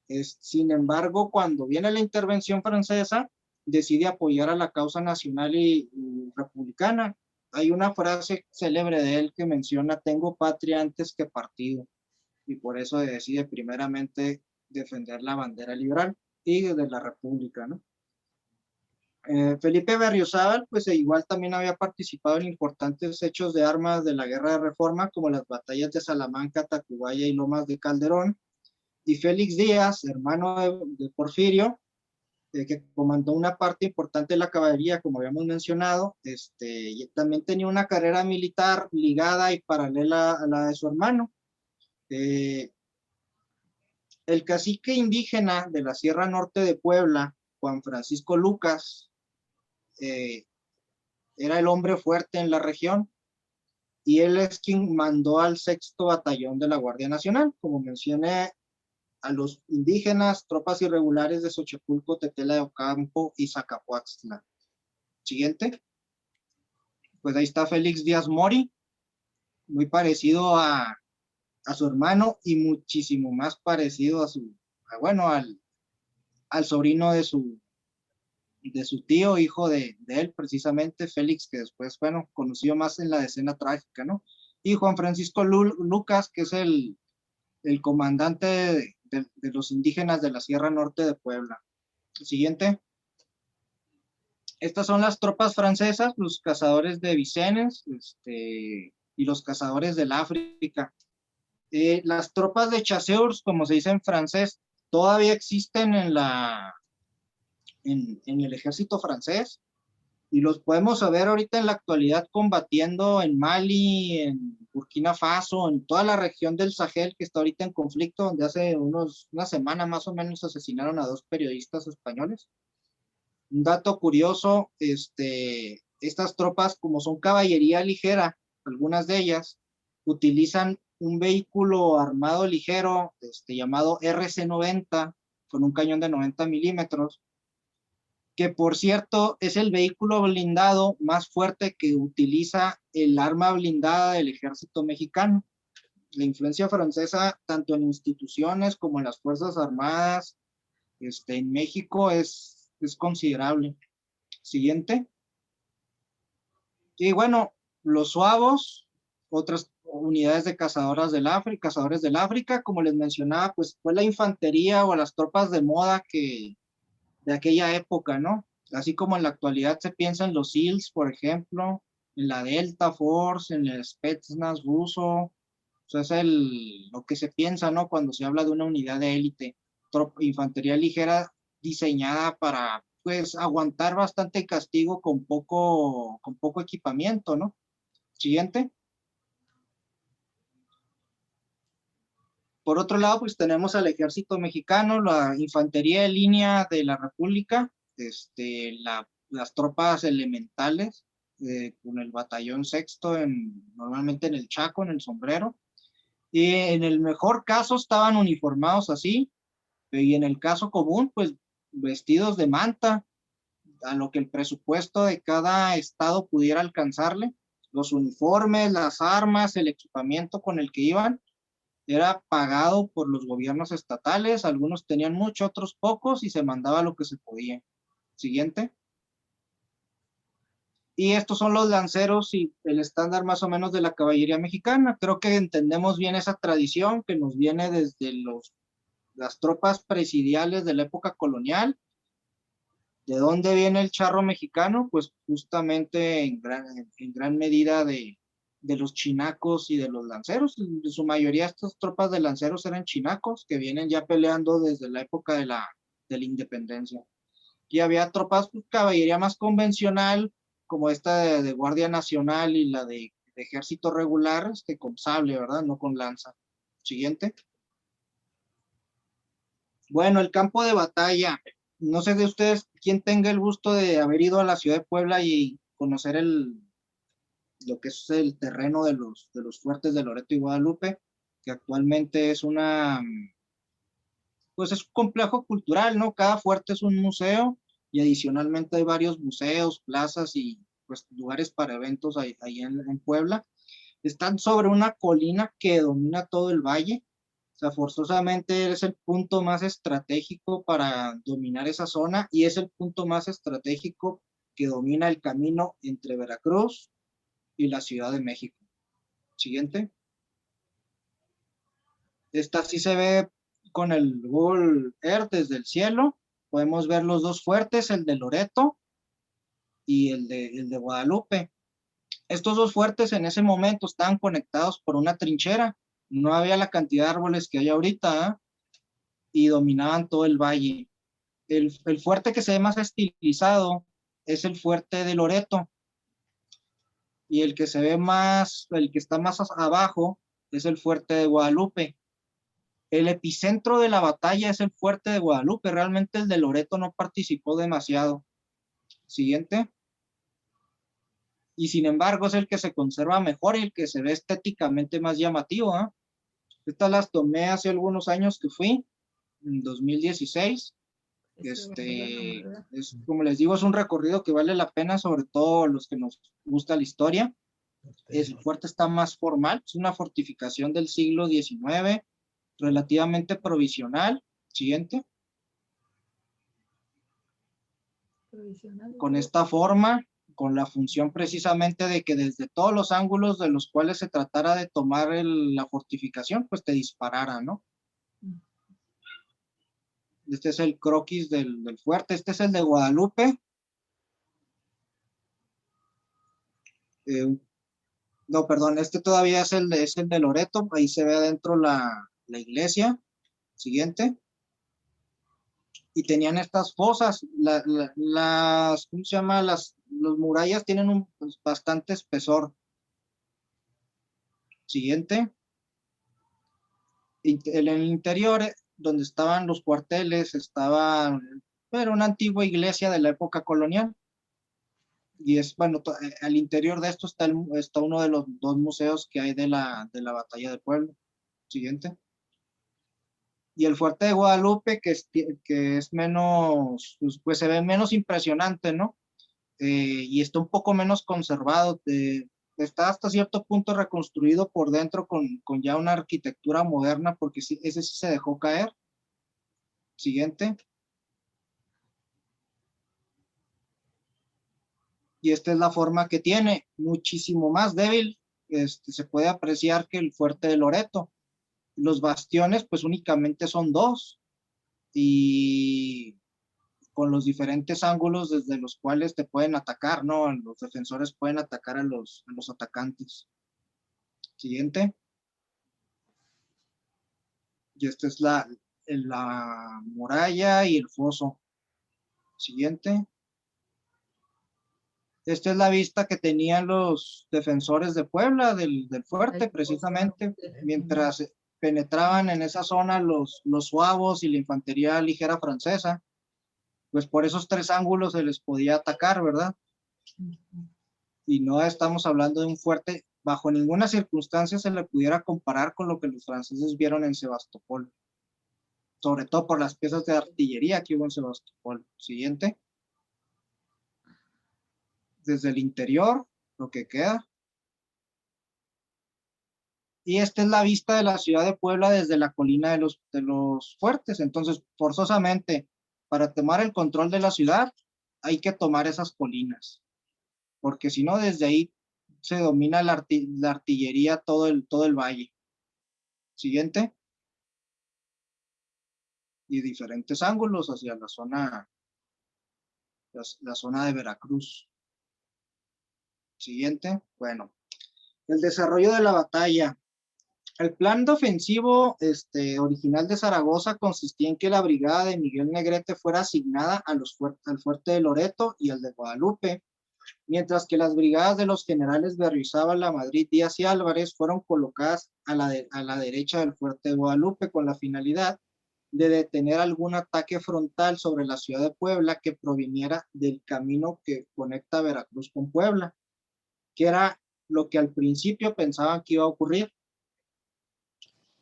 Sin embargo, cuando viene la intervención francesa, decide apoyar a la causa nacional y republicana. Hay una frase célebre de él que menciona: tengo patria antes que partido, y por eso decide primeramente defender la bandera liberal y de la república, ¿no? Felipe Berriozábal, pues igual también había participado en importantes hechos de armas de la Guerra de Reforma, como las batallas de Salamanca, Tacubaya y Lomas de Calderón. Y Félix Díaz, hermano de Porfirio, que comandó una parte importante de la caballería, como habíamos mencionado, y también tenía una carrera militar ligada y paralela a la de su hermano. El cacique indígena de la Sierra Norte de Puebla, Juan Francisco Lucas, era el hombre fuerte en la región, y él es quien mandó al 6º Batallón de la Guardia Nacional, como mencioné, a los indígenas, tropas irregulares de Xochipulco, Tetela de Ocampo y Zacapuaxtla. Siguiente. Pues ahí está Félix Díaz Mori, muy parecido a su hermano y muchísimo más parecido al sobrino de su tío, hijo de él, precisamente, Félix, que después, conocido más en la escena trágica, ¿no? Y Juan Francisco Lucas, que es el comandante de los indígenas de la Sierra Norte de Puebla. Siguiente. Estas son las tropas francesas, los cazadores de Vincennes, y los cazadores del África. Las tropas de chasseurs, como se dice en francés, todavía existen en el ejército francés, y los podemos ver ahorita en la actualidad combatiendo en Mali, en Burkina Faso, en toda la región del Sahel que está ahorita en conflicto, donde hace una semana más o menos asesinaron a 2 periodistas españoles. Un dato curioso, estas tropas, como son caballería ligera, algunas de ellas utilizan un vehículo armado ligero llamado RC-90 con un cañón de 90 milímetros, que por cierto es el vehículo blindado más fuerte que utiliza el arma blindada del ejército mexicano. La influencia francesa, tanto en instituciones como en las Fuerzas Armadas en México, es considerable. Siguiente. Y bueno, los suavos, otras unidades de cazadores del África, como les mencionaba, pues fue la infantería o las tropas de moda de aquella época, ¿no? Así como en la actualidad se piensa en los SEALs, por ejemplo, en la Delta Force, en el Spetsnaz ruso. O sea, es lo que se piensa, ¿no? Cuando se habla de una unidad de élite, infantería ligera diseñada para, pues, aguantar bastante castigo con poco equipamiento, ¿no? Siguiente. Por otro lado, pues tenemos al ejército mexicano, la infantería de línea de la República, las tropas elementales, con el batallón 6º, normalmente en el Chaco, en el Sombrero. Y en el mejor caso estaban uniformados así, y en el caso común, pues vestidos de manta, a lo que el presupuesto de cada estado pudiera alcanzarle. Los uniformes, las armas, el equipamiento con el que iban, era pagado por los gobiernos estatales, algunos tenían mucho, otros pocos, y se mandaba lo que se podía. Siguiente. Y estos son los lanceros y el estándar más o menos de la caballería mexicana. Creo que entendemos bien esa tradición que nos viene desde las tropas presidiales de la época colonial. ¿De dónde viene el charro mexicano? Pues justamente en gran medida de los chinacos y de los lanceros. En su mayoría estas tropas de lanceros eran chinacos que vienen ya peleando desde la época de la independencia. Y había tropas, pues, caballería más convencional, como esta de Guardia Nacional y la de Ejército Regular, con sable, ¿verdad? No con lanza. Siguiente. Bueno, el campo de batalla. No sé de ustedes quién tenga el gusto de haber ido a la ciudad de Puebla y conocer lo que es el terreno de los fuertes de Loreto y Guadalupe, que actualmente es pues es un complejo cultural, ¿no? Cada fuerte es un museo y adicionalmente hay varios museos, plazas y pues lugares para eventos ahí en Puebla. Están sobre una colina que domina todo el valle. O sea, forzosamente es el punto más estratégico para dominar esa zona y es el punto más estratégico que domina el camino entre Veracruz y la Ciudad de México. Siguiente. Esta sí se ve con el Google Earth desde el cielo. Podemos ver los dos fuertes, el de Loreto y el de Guadalupe. Estos dos fuertes en ese momento estaban conectados por una trinchera, no había la cantidad de árboles que hay ahorita, ¿eh? Y dominaban todo el valle. El fuerte que se ve más estilizado es el fuerte de Loreto, y el que se ve más, el que está más abajo es el fuerte de Guadalupe. El epicentro de la batalla es el fuerte de Guadalupe, realmente el de Loreto no participó demasiado. Siguiente. Y sin embargo es el que se conserva mejor y el que se ve estéticamente más llamativo, ¿eh? Estas las tomé hace algunos años que fui, en 2016. Como les digo, es un recorrido que vale la pena, sobre todo los que nos gusta la historia. El fuerte está más formal, es una fortificación del siglo XIX, relativamente provisional. Siguiente. Con esta forma, con la función precisamente de que desde todos los ángulos de los cuales se tratara de tomar la fortificación, pues te disparara, ¿no? Este es el croquis del fuerte. Este es el de Guadalupe. No, perdón, este todavía es el de Loreto. Ahí se ve adentro la iglesia. Siguiente. Y tenían estas fosas. ¿Cómo se llama? Las murallas tienen pues, bastante espesor. Siguiente. En el interior, donde estaban los cuarteles, era una antigua iglesia de la época colonial. Y bueno, al interior de esto está uno de los dos museos que hay de la batalla de Puebla. Siguiente. Y el fuerte de Guadalupe, que es menos, pues se ve menos impresionante, ¿no? Y está un poco menos conservado. Está hasta cierto punto reconstruido por dentro con ya una arquitectura moderna, porque sí, ese sí se dejó caer. Siguiente. Y esta es la forma que tiene, muchísimo más débil. Se puede apreciar que el fuerte de Loreto. Los bastiones, pues únicamente son dos, y con los diferentes ángulos desde los cuales te pueden atacar, ¿no? Los defensores pueden atacar a los atacantes. Siguiente. Y esta es la muralla y el foso. Siguiente. Esta es la vista que tenían los defensores de Puebla del fuerte, precisamente, mientras penetraban en esa zona los suavos y la infantería ligera francesa. Pues por esos tres ángulos se les podía atacar, ¿verdad? Y no estamos hablando de un fuerte, bajo ninguna circunstancia se le pudiera comparar con lo que los franceses vieron en Sebastopol, sobre todo por las piezas de artillería que hubo en Sebastopol. Siguiente. Desde el interior, lo que queda. Y esta es la vista de la ciudad de Puebla desde la colina de los fuertes. Entonces, forzosamente, para tomar el control de la ciudad, hay que tomar esas colinas, porque si no, desde ahí se domina la artillería todo el valle. Siguiente. Y diferentes ángulos hacia la zona de Veracruz. Siguiente. Bueno, el desarrollo de la batalla. El plan defensivo original de Zaragoza consistía en que la brigada de Miguel Negrete fuera asignada al fuerte de Loreto y al de Guadalupe, mientras que las brigadas de los generales Berrizábal, Madrid, Díaz y Álvarez fueron colocadas a la derecha del fuerte de Guadalupe con la finalidad de detener algún ataque frontal sobre la ciudad de Puebla que proviniera del camino que conecta Veracruz con Puebla, que era lo que al principio pensaban que iba a ocurrir.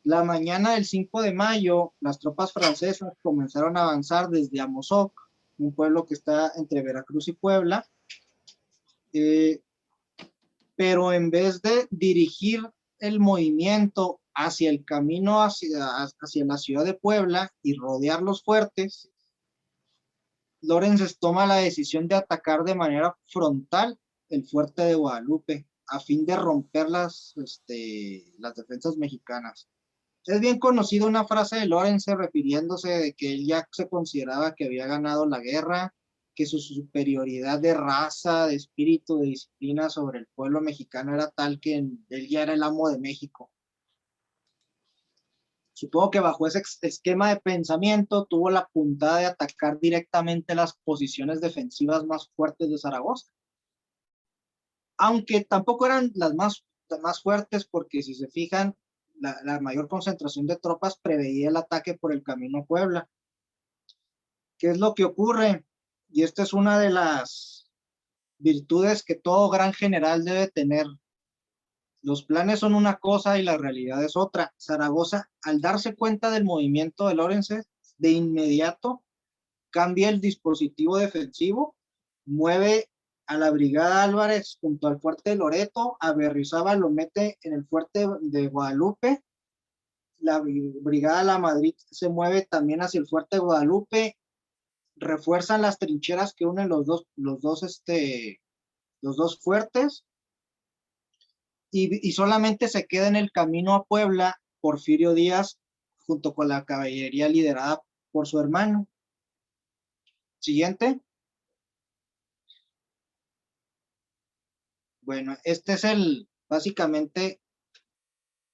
La mañana del 5 de mayo, las tropas francesas comenzaron a avanzar desde Amozoc, un pueblo que está entre Veracruz y Puebla, pero en vez de dirigir el movimiento hacia el camino hacia la ciudad de Puebla y rodear los fuertes, Lawrence toma la decisión de atacar de manera frontal el fuerte de Guadalupe a fin de romper las defensas mexicanas. Es bien conocida una frase de Lawrence refiriéndose de que él ya se consideraba que había ganado la guerra que su superioridad de raza, de espíritu, de disciplina sobre el pueblo mexicano era tal que él ya era el amo de México. Supongo que bajo ese esquema de pensamiento tuvo la puntada de atacar directamente las posiciones defensivas más fuertes de Zaragoza. Aunque tampoco eran las más fuertes, porque si se fijan, la mayor concentración de tropas preveía el ataque por el camino a Puebla. ¿Qué es lo que ocurre? Y esta es una de las virtudes que todo gran general debe tener. Los planes son una cosa y la realidad es otra. Zaragoza, al darse cuenta del movimiento de Lawrence, de inmediato cambia el dispositivo defensivo, mueve a la brigada Álvarez junto al fuerte de Loreto, a Berrizábal lo mete en el fuerte de Guadalupe, la brigada La Madrid se mueve también hacia el fuerte de Guadalupe, refuerzan las trincheras que unen los dos fuertes, y solamente se queda en el camino a Puebla Porfirio Díaz junto con la caballería liderada por su hermano. Siguiente. Bueno, este es básicamente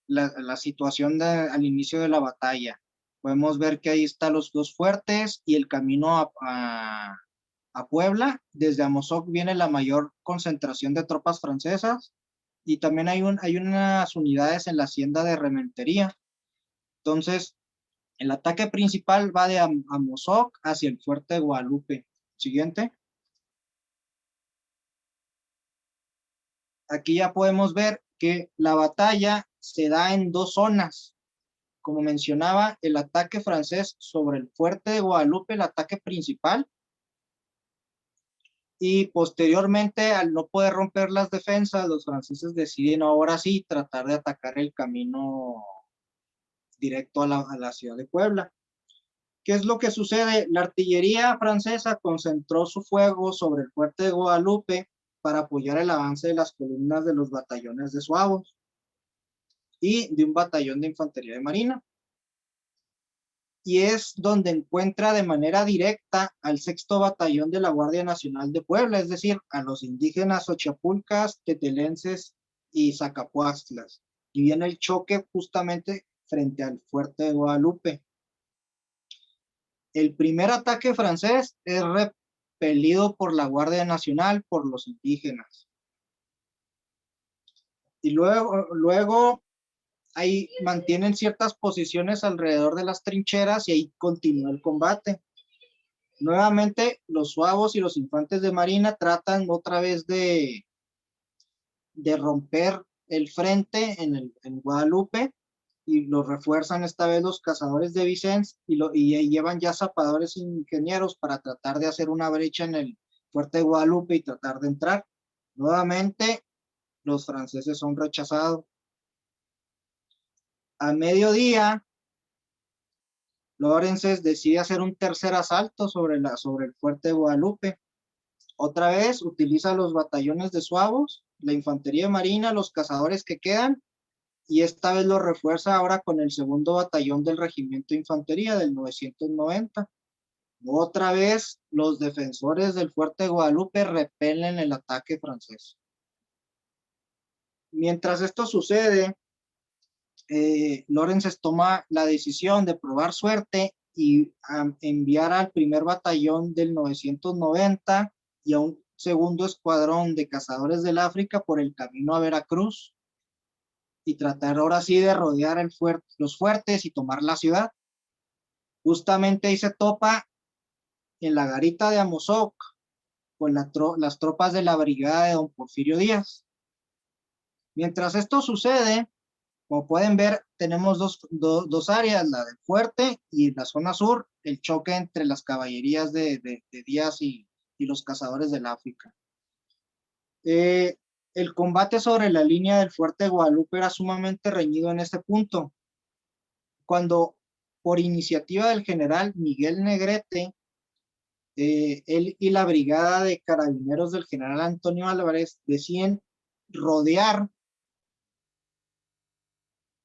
la situación al inicio de la batalla. Podemos ver que ahí están los dos fuertes y el camino a Puebla. Desde Amozoc viene la mayor concentración de tropas francesas y también hay unas unidades en la hacienda de Rementería. Entonces, el ataque principal va de Amozoc hacia el fuerte de Guadalupe. Siguiente. Aquí ya podemos ver que la batalla se da en dos zonas. Como mencionaba, el ataque francés sobre el fuerte de Guadalupe, el ataque principal, y posteriormente, al no poder romper las defensas, los franceses deciden ahora sí tratar de atacar el camino directo a la ciudad de Puebla. ¿Qué es lo que sucede? La artillería francesa concentró su fuego sobre el fuerte de Guadalupe para apoyar el avance de las columnas de los batallones de Zuavos y de un batallón de infantería de marina. Y es donde encuentra de manera directa al 6º Batallón de la Guardia Nacional de Puebla, es decir, a los indígenas xochapulcas, tetelenses y zacapuastlas. Y viene el choque justamente frente al fuerte de Guadalupe. El primer ataque francés es repelido por la Guardia Nacional, por los indígenas. Y luego ahí mantienen ciertas posiciones alrededor de las trincheras y ahí continúa el combate. Nuevamente, los zuavos y los infantes de marina tratan otra vez de romper el frente en Guadalupe y lo refuerzan esta vez los cazadores de Vicens y llevan ya zapadores ingenieros para tratar de hacer una brecha en el fuerte de Guadalupe y tratar de entrar. Nuevamente, los franceses son rechazados. A mediodía, Lawrence decide hacer un tercer asalto sobre el fuerte de Guadalupe. Otra vez utiliza los batallones de zuavos, la infantería de marina, los cazadores que quedan, y esta vez lo refuerza ahora con el 2º batallón del regimiento de infantería del 990. Otra vez los defensores del fuerte de Guadalupe repelen el ataque francés. Mientras esto sucede, Lawrence toma la decisión de probar suerte y enviar al 1er batallón del 990 y a un 2º escuadrón de cazadores del África por el camino a Veracruz y tratar ahora sí de rodear los fuertes y tomar la ciudad. Justamente ahí se topa en la garita de Amozoc con las tropas de la brigada de don Porfirio Díaz. Mientras esto sucede, como pueden ver, tenemos dos áreas, la del fuerte y la zona sur, el choque entre las caballerías de Díaz y los cazadores del África. El combate sobre la línea del fuerte de Guadalupe era sumamente reñido en este punto, cuando por iniciativa del general Miguel Negrete, él y la brigada de carabineros del general Antonio Álvarez deciden rodear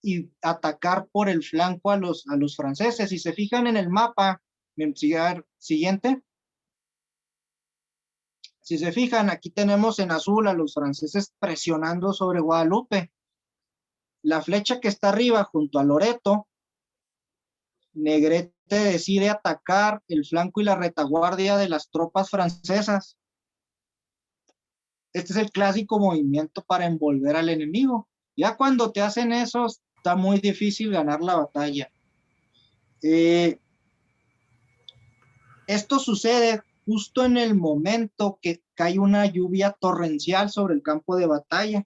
y atacar por el flanco a los franceses. Si se fijan en el mapa, siguiente. Si se fijan, aquí tenemos en azul a los franceses presionando sobre Guadalupe. La flecha que está arriba junto a Loreto, Negrete decide atacar el flanco y la retaguardia de las tropas francesas. Este es el clásico movimiento para envolver al enemigo. Ya cuando te hacen eso, está muy difícil ganar la batalla. Esto sucede justo en el momento que cae una lluvia torrencial sobre el campo de batalla.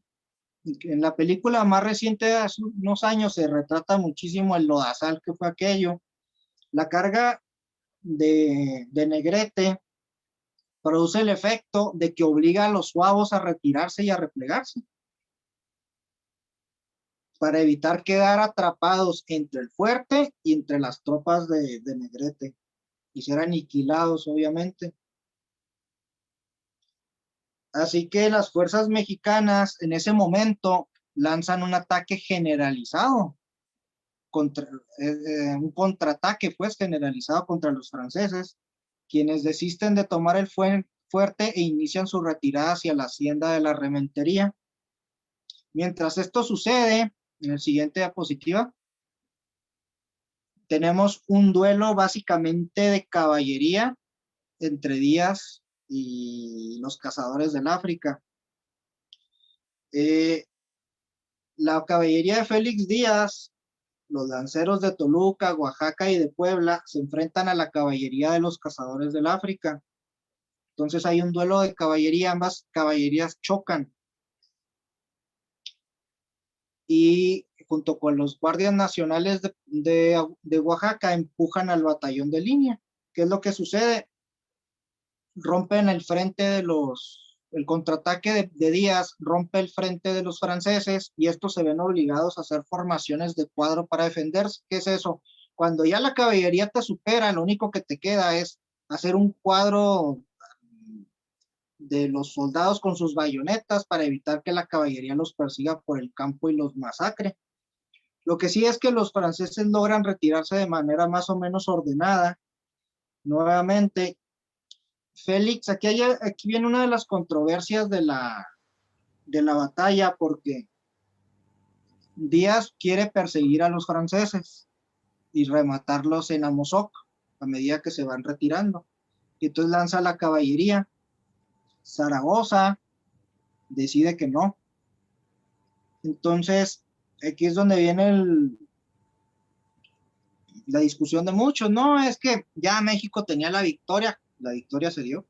En la película más reciente de hace unos años se retrata muchísimo el lodazal que fue aquello. La carga de Negrete produce el efecto de que obliga a los suavos a retirarse y a replegarse para evitar quedar atrapados entre el fuerte y entre las tropas de Negrete y ser aniquilados, obviamente. Así que las fuerzas mexicanas en ese momento lanzan un ataque generalizado, un contraataque pues generalizado contra los franceses, quienes desisten de tomar el fuerte e inician su retirada hacia la hacienda de la Rementería. Mientras esto sucede, en el siguiente diapositiva, tenemos un duelo básicamente de caballería entre Díaz y los cazadores del África. La caballería de Félix Díaz, los lanceros de Toluca, Oaxaca y de Puebla se enfrentan a la caballería de los cazadores del África. Entonces hay un duelo de caballería, ambas caballerías chocan. Y junto con los guardias nacionales de Oaxaca empujan al batallón de línea. ¿Qué es lo que sucede? Rompen el frente de el contraataque de Díaz rompe el frente de los franceses y estos se ven obligados a hacer formaciones de cuadro para defenderse. ¿Qué es eso? Cuando ya la caballería te supera, lo único que te queda es hacer un cuadro de los soldados con sus bayonetas para evitar que la caballería los persiga por el campo y los masacre. Lo que sí es que los franceses logran retirarse de manera más o menos ordenada. Nuevamente, Félix, aquí viene una de las controversias de la batalla, porque Díaz quiere perseguir a los franceses y rematarlos en Amozoc a medida que se van retirando. Y entonces lanza la caballería. Zaragoza decide que no. Entonces, aquí es donde viene la discusión de muchos. No, es que ya México tenía la victoria se dio.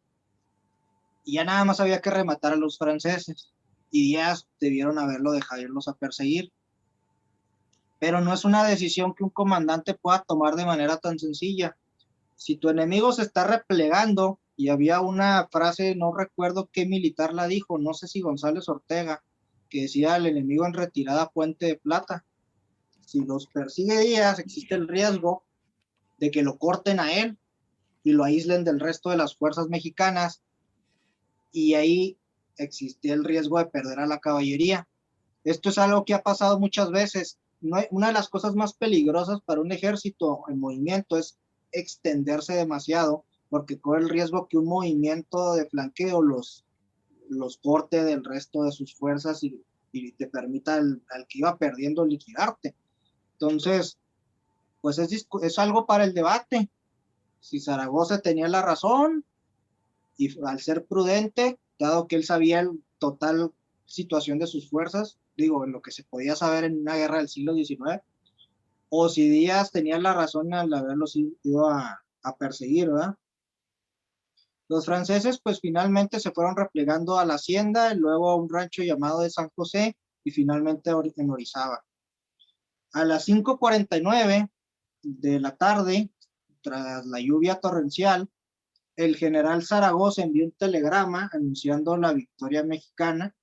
Y ya nada más había que rematar a los franceses. Y Díaz debieron haberlo dejado irlos a perseguir. Pero no es una decisión que un comandante pueda tomar de manera tan sencilla. Si tu enemigo se está replegando, y había una frase, no recuerdo qué militar la dijo, no sé si González Ortega, que decía: el enemigo en retirada, puente de plata. Si los persigue Díaz, existe el riesgo de que lo corten a él y lo aíslen del resto de las fuerzas mexicanas, y ahí existía el riesgo de perder a la caballería. Esto es algo que ha pasado muchas veces. Una de las cosas más peligrosas para un ejército en movimiento es extenderse demasiado, porque corre el riesgo que un movimiento de flanqueo los corte del resto de sus fuerzas y te permita al que iba perdiendo liquidarte. Entonces, pues es algo para el debate. Si Zaragoza tenía la razón, y al ser prudente, dado que él sabía el total situación de sus fuerzas, digo, lo que se podía saber en una guerra del siglo XIX, o si Díaz tenía la razón al haberlos ido a perseguir, ¿verdad? Los franceses pues finalmente se fueron replegando a la hacienda, y luego a un rancho llamado de San José, y finalmente en Orizaba. A las 5:49 de la tarde, tras la lluvia torrencial, el general Zaragoza envió un telegrama anunciando la victoria mexicana,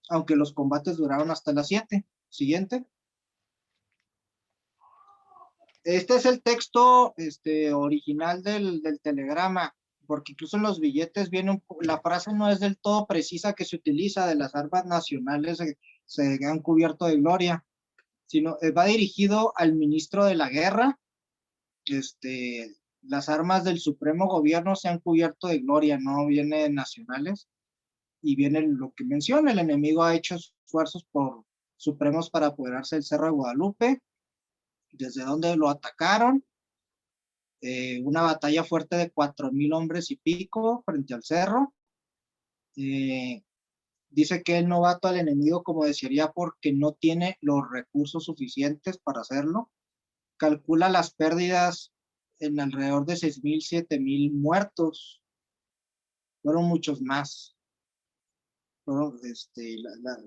aunque los combates duraron hasta las 7. Siguiente. Este es el texto original del telegrama, porque incluso en los billetes viene la frase no es del todo precisa que se utiliza de las armas nacionales se han cubierto de gloria, sino va dirigido al ministro de la guerra, las armas del supremo gobierno se han cubierto de gloria, no vienen nacionales, y viene lo que menciona, el enemigo ha hecho esfuerzos supremos para apoderarse del Cerro de Guadalupe, desde donde lo atacaron, una batalla fuerte de 4,000 hombres y pico frente al cerro. Dice que él no va al enemigo, como desearía, porque no tiene los recursos suficientes para hacerlo. Calcula las pérdidas en alrededor de 6,000, 7,000 muertos. Fueron muchos más. Fueron,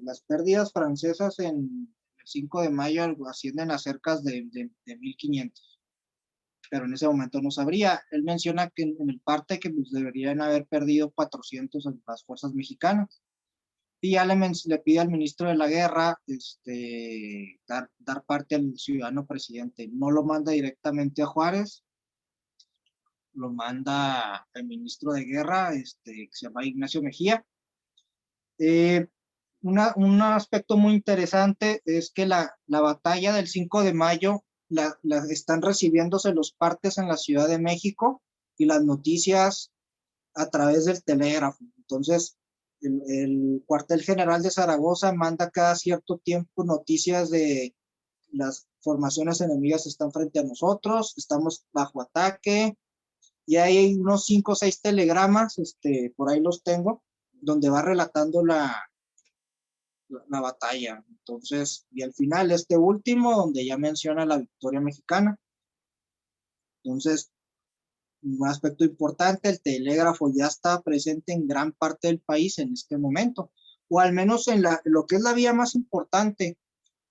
las pérdidas francesas en el 5 de mayo ascienden a cerca de 1,500. Pero en ese momento no sabría. Él menciona que en el parte que pues, deberían haber perdido 400 en las fuerzas mexicanas. Y ya le pide al ministro de la guerra dar parte al ciudadano presidente. No lo manda directamente a Juárez, lo manda al ministro de guerra, que se llama Ignacio Mejía. Un aspecto muy interesante es que la batalla del 5 de mayo la están recibiéndose los partes en la Ciudad de México y las noticias a través del telégrafo. Entonces, el cuartel general de Zaragoza manda cada cierto tiempo noticias de las formaciones enemigas están frente a nosotros, estamos bajo ataque, y hay unos 5 o 6 telegramas, por ahí los tengo, donde va relatando la batalla. Entonces, y al final este último, donde ya menciona la victoria mexicana. Entonces, un aspecto importante, el telégrafo ya está presente en gran parte del país en este momento, o al menos en lo que es la vía más importante,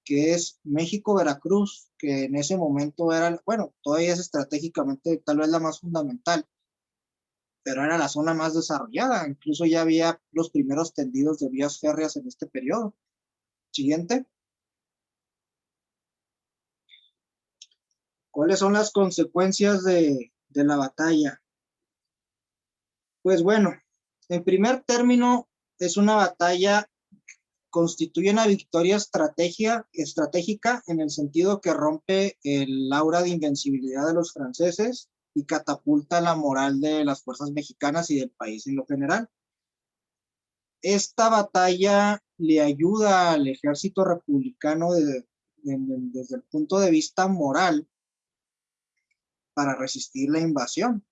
que es México-Veracruz, que en ese momento era, bueno, todavía es estratégicamente tal vez la más fundamental, pero era la zona más desarrollada, incluso ya había los primeros tendidos de vías férreas en este periodo. Siguiente. ¿Cuáles son las consecuencias de la batalla? Pues bueno, en primer término, es una batalla, constituye una victoria estratégica en el sentido que rompe el aura de invencibilidad de los franceses y catapulta la moral de las fuerzas mexicanas y del país en lo general. Esta batalla le ayuda al ejército republicano desde el punto de vista moral para resistir la invasión.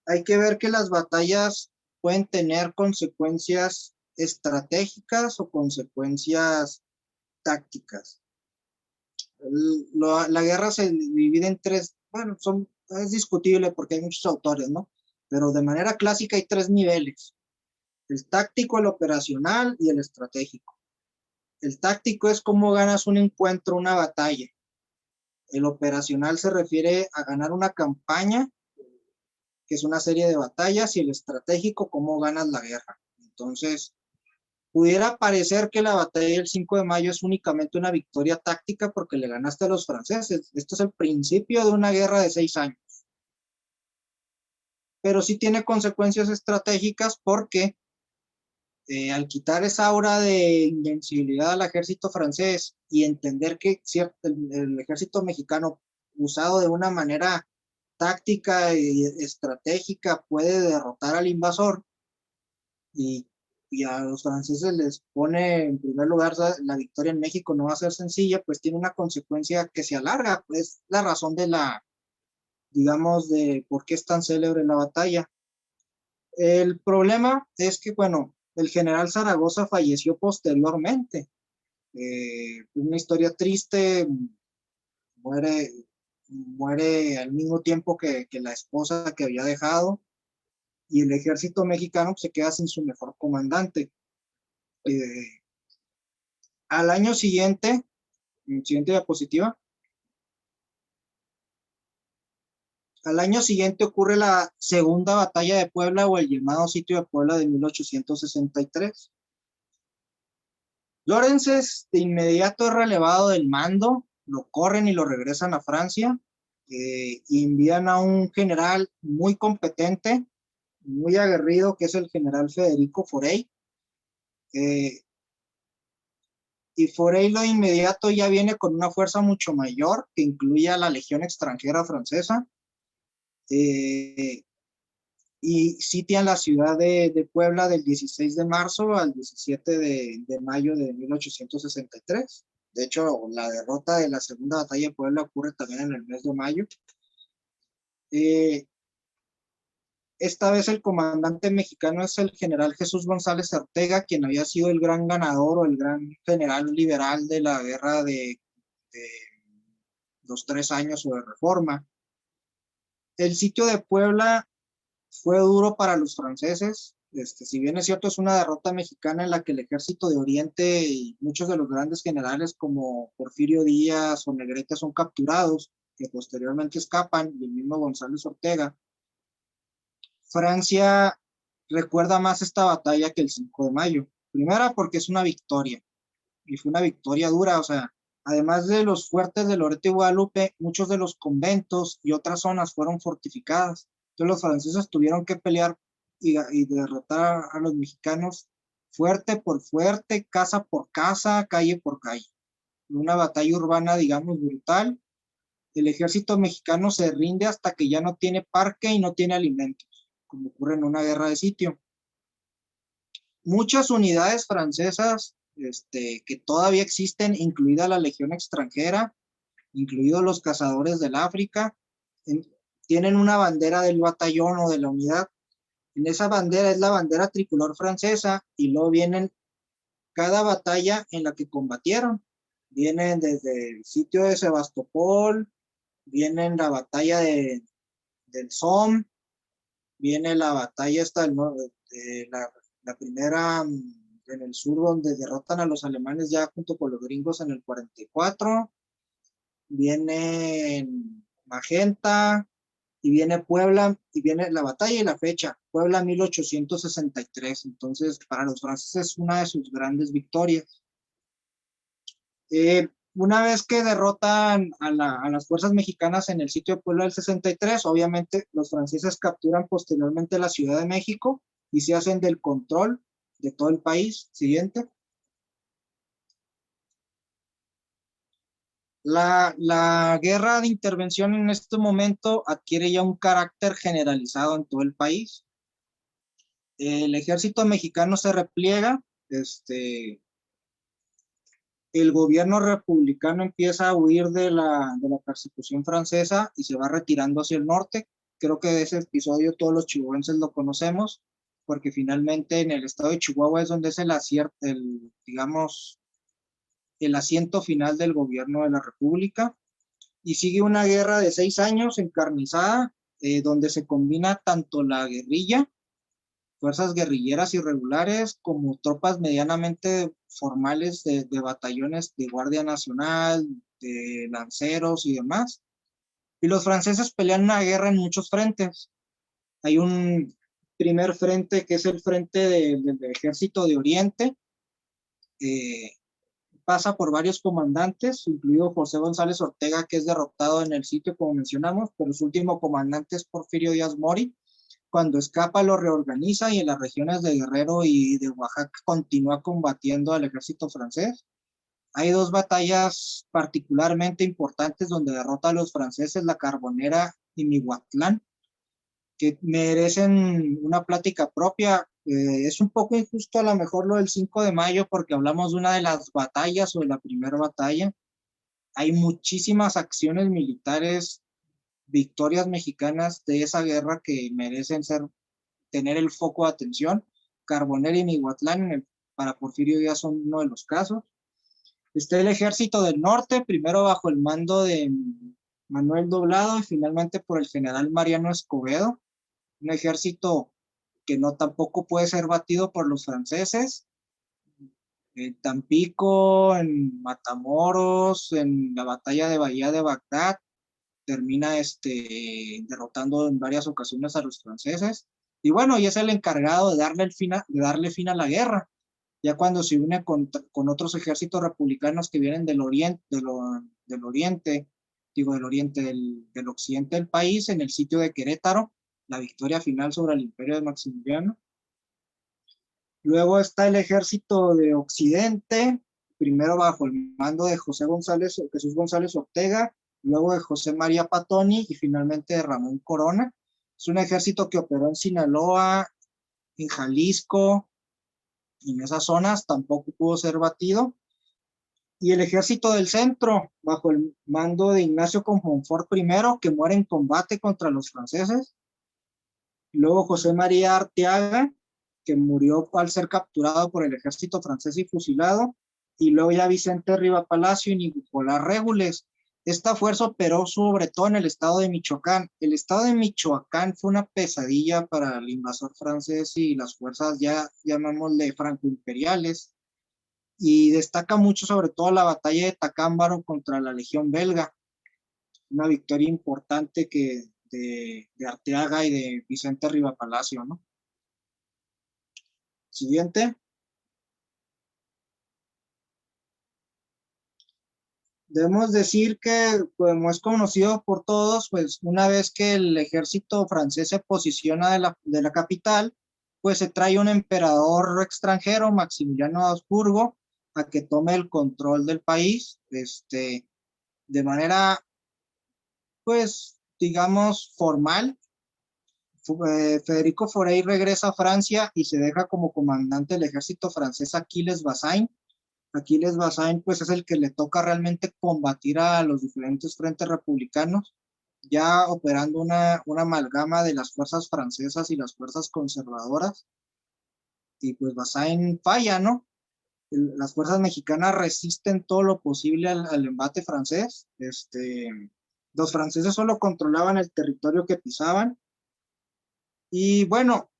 Hay que ver que las batallas pueden tener consecuencias estratégicas o consecuencias tácticas. La guerra se divide en 3, bueno, es discutible porque hay muchos autores, ¿no? Pero de manera clásica hay 3 niveles: el táctico, el operacional y el estratégico. El táctico es cómo ganas un encuentro, una batalla. El operacional se refiere a ganar una campaña, que es una serie de batallas, y el estratégico, cómo ganas la guerra. Entonces, pudiera parecer que la batalla del 5 de mayo es únicamente una victoria táctica porque le ganaste a los franceses. Esto es el principio de una guerra de 6 años. Pero sí tiene consecuencias estratégicas porque al quitar esa aura de invencibilidad al ejército francés y entender que el ejército mexicano, usado de una manera táctica y estratégica, puede derrotar al invasor, y a los franceses les pone en primer lugar la victoria en México no va a ser sencilla, pues tiene una consecuencia que se alarga, pues la razón digamos, de por qué es tan célebre la batalla. El problema es que, bueno, el general Zaragoza falleció posteriormente. Una historia triste, muere al mismo tiempo que la esposa que había dejado, y el ejército mexicano se queda sin su mejor comandante. Al año siguiente, siguiente diapositiva, al año siguiente ocurre la segunda batalla de Puebla, o el llamado sitio de Puebla de 1863. Lorenzes de inmediato es relevado del mando, lo corren y lo regresan a Francia, y envían a un general muy competente, muy aguerrido, que es el general Federico Forey. Y Forey de inmediato ya viene con una fuerza mucho mayor, que incluye a la Legión extranjera francesa. y sitian la ciudad de Puebla del 16 de marzo al 17 de mayo de 1863. De hecho, la derrota de la segunda batalla de Puebla ocurre también en el mes de mayo. Esta vez el comandante mexicano es el general Jesús González Ortega, quien había sido el gran ganador o el gran general liberal de la guerra de los 3 años o de Reforma. El sitio de Puebla fue duro para los franceses. Si bien es cierto, es una derrota mexicana en la que el ejército de Oriente y muchos de los grandes generales como Porfirio Díaz o Negrete son capturados, que posteriormente escapan, y el mismo González Ortega. Francia recuerda más esta batalla que el 5 de mayo. Primera, porque es una victoria, y fue una victoria dura. O sea, además de los fuertes de Loreto y Guadalupe, muchos de los conventos y otras zonas fueron fortificadas. Entonces los franceses tuvieron que pelear y derrotar a los mexicanos fuerte por fuerte, casa por casa, calle por calle. Una batalla urbana, digamos, brutal. El ejército mexicano se rinde hasta que ya no tiene parque y no tiene alimentos, como ocurre en una guerra de sitio. Muchas unidades francesas que todavía existen, incluida la Legión extranjera, incluidos los cazadores del África, tienen una bandera del batallón o de la unidad. En esa bandera es la bandera tricolor francesa, y luego vienen cada batalla en la que combatieron. Vienen desde el sitio de Sebastopol, vienen la batalla del Somme, viene la batalla la primera en el sur, donde derrotan a los alemanes ya junto con los gringos en el 44, viene Magenta, y viene Puebla, y viene la batalla y la fecha, Puebla 1863. Entonces, para los franceses es una de sus grandes victorias. Una vez que derrotan a las fuerzas mexicanas en el sitio de Puebla del 63, obviamente los franceses capturan posteriormente la Ciudad de México y se hacen del control de todo el país. Siguiente. La guerra de intervención en este momento adquiere ya un carácter generalizado en todo el país. El ejército mexicano se repliega, el gobierno republicano empieza a huir de la persecución francesa y se va retirando hacia el norte. Creo que de ese episodio todos los chihuahuenses lo conocemos, porque finalmente en el estado de Chihuahua es donde es digamos, el asiento final del gobierno de la República, y sigue una guerra de 6 años encarnizada, donde se combina tanto la guerrilla, fuerzas guerrilleras irregulares, como tropas medianamente formales de batallones de Guardia Nacional, de lanceros y demás. Y los franceses pelean una guerra en muchos frentes. Hay un primer frente que es el frente del Ejército de Oriente, pasa por varios comandantes, incluido José González Ortega, que es derrotado en el sitio, como mencionamos, pero su último comandante es Porfirio Díaz Mori. Cuando escapa lo reorganiza, y en las regiones de Guerrero y de Oaxaca continúa combatiendo al ejército francés. Hay 2 batallas particularmente importantes donde derrota a los franceses, la Carbonera y Mihuatlán, que merecen una plática propia. Es un poco injusto a lo mejor lo del 5 de mayo, porque hablamos de una de las batallas o de la primera batalla. Hay muchísimas acciones militares, victorias mexicanas de esa guerra que merecen tener el foco de atención. Carbonera y Mihuatlán para Porfirio Díaz son uno de los casos. Está el Ejército del Norte, primero bajo el mando de Manuel Doblado y finalmente por el general Mariano Escobedo, un ejército que no tampoco puede ser batido por los franceses. En Tampico, en Matamoros, en la batalla de Bahía de Bagdad, termina derrotando en varias ocasiones a los franceses. Y bueno, y es el encargado de darle fin a la guerra, ya cuando se une con otros ejércitos republicanos que vienen del occidente del país, en el sitio de Querétaro, la victoria final sobre el imperio de Maximiliano. Luego está el ejército de Occidente, primero bajo el mando de Jesús González Ortega, luego de José María Patoni y finalmente de Ramón Corona. Es un ejército que operó en Sinaloa, en Jalisco, en esas zonas, tampoco pudo ser batido. Y el ejército del centro, bajo el mando de Ignacio Comonfort I, que muere en combate contra los franceses. Luego José María Arteaga, que murió al ser capturado por el ejército francés y fusilado. Y luego ya Vicente Riva Palacio y Nicolás Régules. Esta fuerza operó sobre todo en el estado de Michoacán. El estado de Michoacán fue una pesadilla para el invasor francés y las fuerzas ya llamémosle francoimperiales. Y destaca mucho sobre todo la batalla de Tacámbaro contra la Legión Belga. Una victoria importante de Arteaga y de Vicente Riva Palacio, ¿no? Siguiente. Debemos decir que, como es conocido por todos, pues una vez que el ejército francés se posiciona de la capital, pues se trae un emperador extranjero, Maximiliano de Habsburgo, a que tome el control del país, de manera, pues, digamos, formal. Federico Forey regresa a Francia y se deja como comandante del ejército francés Aquiles Bazaine. Aquiles Bazaine pues es el que le toca realmente combatir a los diferentes frentes republicanos, ya operando una amalgama de las fuerzas francesas y las fuerzas conservadoras. Y pues Bazaine falla, ¿no? Las fuerzas mexicanas resisten todo lo posible al embate francés. Los franceses solo controlaban el territorio que pisaban. Y bueno,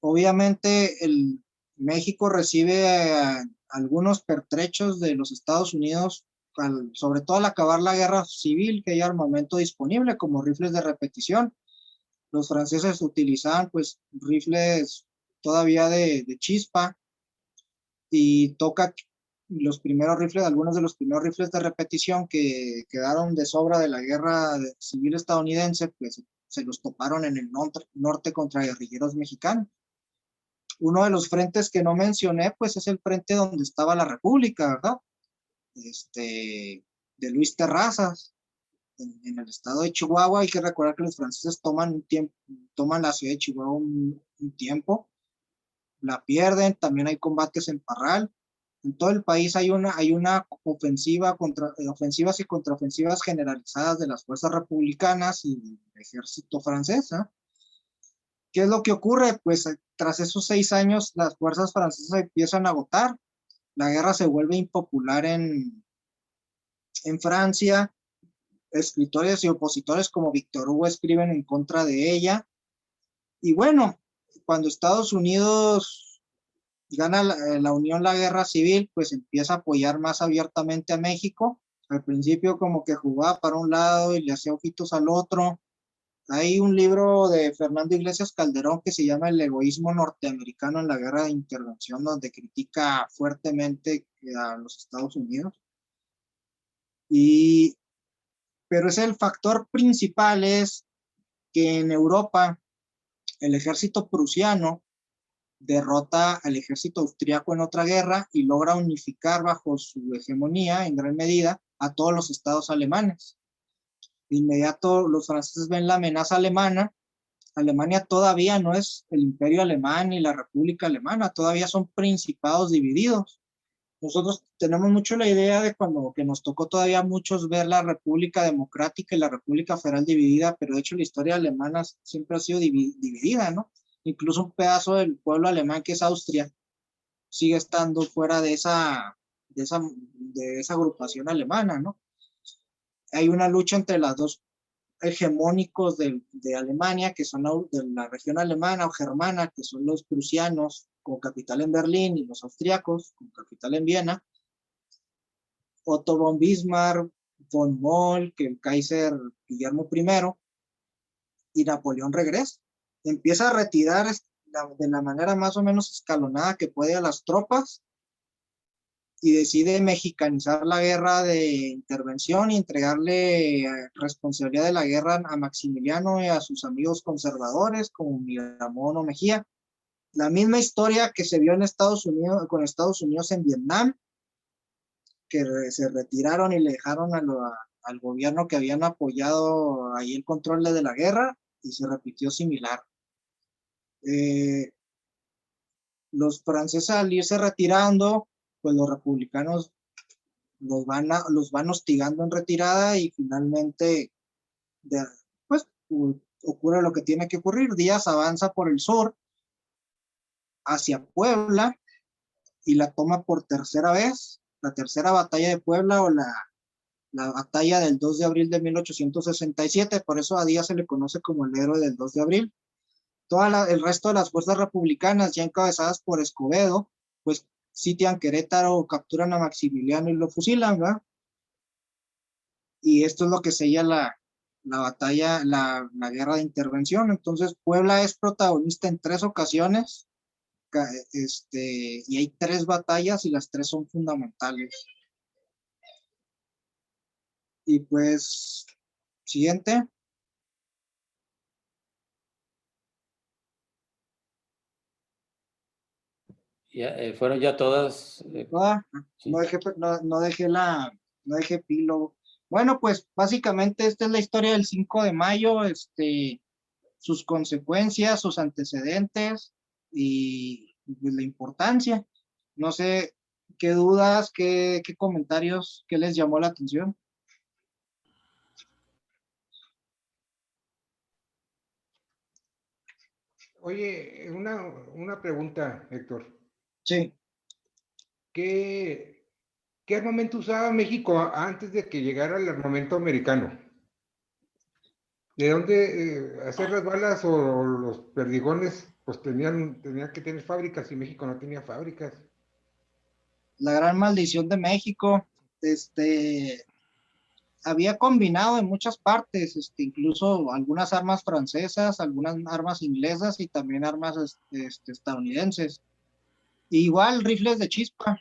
obviamente México recibe algunos pertrechos de los Estados Unidos, sobre todo al acabar la guerra civil, que hay armamento disponible como rifles de repetición. Los franceses utilizaban pues rifles todavía de chispa, y toca algunos de los primeros rifles de repetición que quedaron de sobra de la guerra civil estadounidense, pues se los toparon en el norte contra guerrilleros mexicanos. Uno de los frentes que no mencioné, pues es el frente donde estaba la República, ¿verdad? De Luis Terrazas, en el estado de Chihuahua. Hay que recordar que los franceses toman la ciudad de Chihuahua un tiempo, la pierden, también hay combates en Parral. En todo el país hay una ofensivas y contraofensivas generalizadas de las fuerzas republicanas y del ejército francés, ¿eh? ¿Qué es lo que ocurre? Pues tras esos 6 años las fuerzas francesas empiezan a agotar, la guerra se vuelve impopular en Francia, escritores y opositores como Víctor Hugo escriben en contra de ella, y bueno, cuando Estados Unidos gana la Unión la guerra civil, pues empieza a apoyar más abiertamente a México. Al principio como que jugaba para un lado y le hacía ojitos al otro. Hay un libro de Fernando Iglesias Calderón que se llama El egoísmo norteamericano en la guerra de intervención, donde critica fuertemente a los Estados Unidos. Pero es el factor principal es que en Europa el ejército prusiano derrota al ejército austriaco en otra guerra y logra unificar bajo su hegemonía en gran medida a todos los estados alemanes. De inmediato los franceses ven la amenaza alemana. Alemania todavía no es el imperio alemán ni la república alemana, todavía son principados divididos. Nosotros tenemos mucho la idea de que nos tocó todavía a muchos ver la República Democrática y la República Federal dividida, pero de hecho la historia alemana siempre ha sido dividida, ¿no? Incluso un pedazo del pueblo alemán que es Austria sigue estando fuera de esa agrupación alemana, ¿no? Hay una lucha entre las dos hegemónicos de Alemania, que son de la región alemana o germana, que son los prusianos con capital en Berlín y los austriacos con capital en Viena. Otto von Bismarck, von Moll, que el Kaiser Guillermo I, y Napoleón regresa. Empieza a retirar de la manera más o menos escalonada que puede a las tropas y decide mexicanizar la guerra de intervención y entregarle responsabilidad de la guerra a Maximiliano y a sus amigos conservadores como Miramón o Mejía. La misma historia que se vio en con Estados Unidos en Vietnam, que se retiraron y le dejaron a al gobierno que habían apoyado ahí el control de la guerra, y se repitió similar. Los franceses, al irse retirando, pues los republicanos los van hostigando en retirada, y finalmente pues ocurre lo que tiene que ocurrir. Díaz avanza por el sur hacia Puebla y la toma por tercera vez, la tercera batalla de Puebla, o la batalla del 2 de abril de 1867, por eso a Díaz se le conoce como el héroe del 2 de abril. El resto de las fuerzas republicanas, ya encabezadas por Escobedo, pues sitian Querétaro, capturan a Maximiliano y lo fusilan, ¿verdad? Y esto es lo que sella la batalla, la guerra de intervención. Entonces, Puebla es protagonista en 3 ocasiones, y hay 3 batallas, y las 3 son fundamentales. Y pues, siguiente. Ya, fueron ya todas. Sí. No dejé epílogo. Bueno, pues básicamente esta es la historia del 5 de mayo, sus consecuencias, sus antecedentes y pues, la importancia. No sé qué dudas, qué comentarios, qué les llamó la atención. Oye, una pregunta, Héctor. Sí. ¿Qué armamento usaba México antes de que llegara el armamento americano? ¿De dónde hacer las balas o los perdigones? Pues tenían que tener fábricas, y México no tenía fábricas. La gran maldición de México, había combinado en muchas partes, incluso algunas armas francesas, algunas armas inglesas y también armas estadounidenses. Igual rifles de chispa.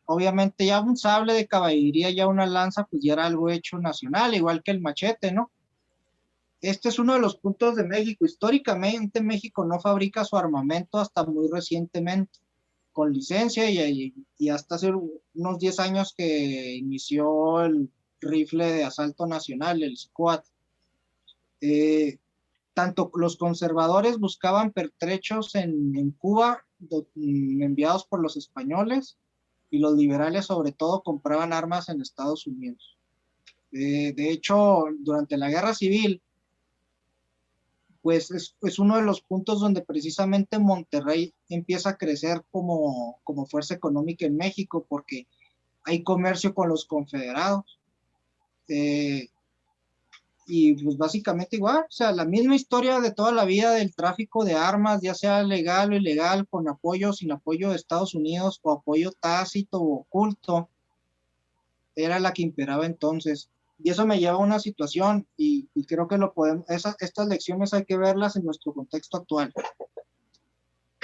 Obviamente ya un sable de caballería, ya una lanza, pues ya era algo hecho nacional, igual que el machete, ¿no? Este es uno de los puntos de México. Históricamente México no fabrica su armamento hasta muy recientemente, con licencia, y hasta hace unos 10 años que inició el rifle de asalto nacional, el SQUAD. Tanto los conservadores buscaban pertrechos en Cuba, enviados por los españoles, y los liberales sobre todo compraban armas en Estados Unidos. De hecho, durante la Guerra Civil, pues es uno de los puntos donde precisamente Monterrey empieza a crecer como fuerza económica en México, porque hay comercio con los confederados. Y pues básicamente igual, o sea, la misma historia de toda la vida del tráfico de armas, ya sea legal o ilegal, con apoyo o sin apoyo de Estados Unidos, o apoyo tácito o oculto, era la que imperaba entonces. Y eso me lleva a una situación, y creo que estas lecciones hay que verlas en nuestro contexto actual.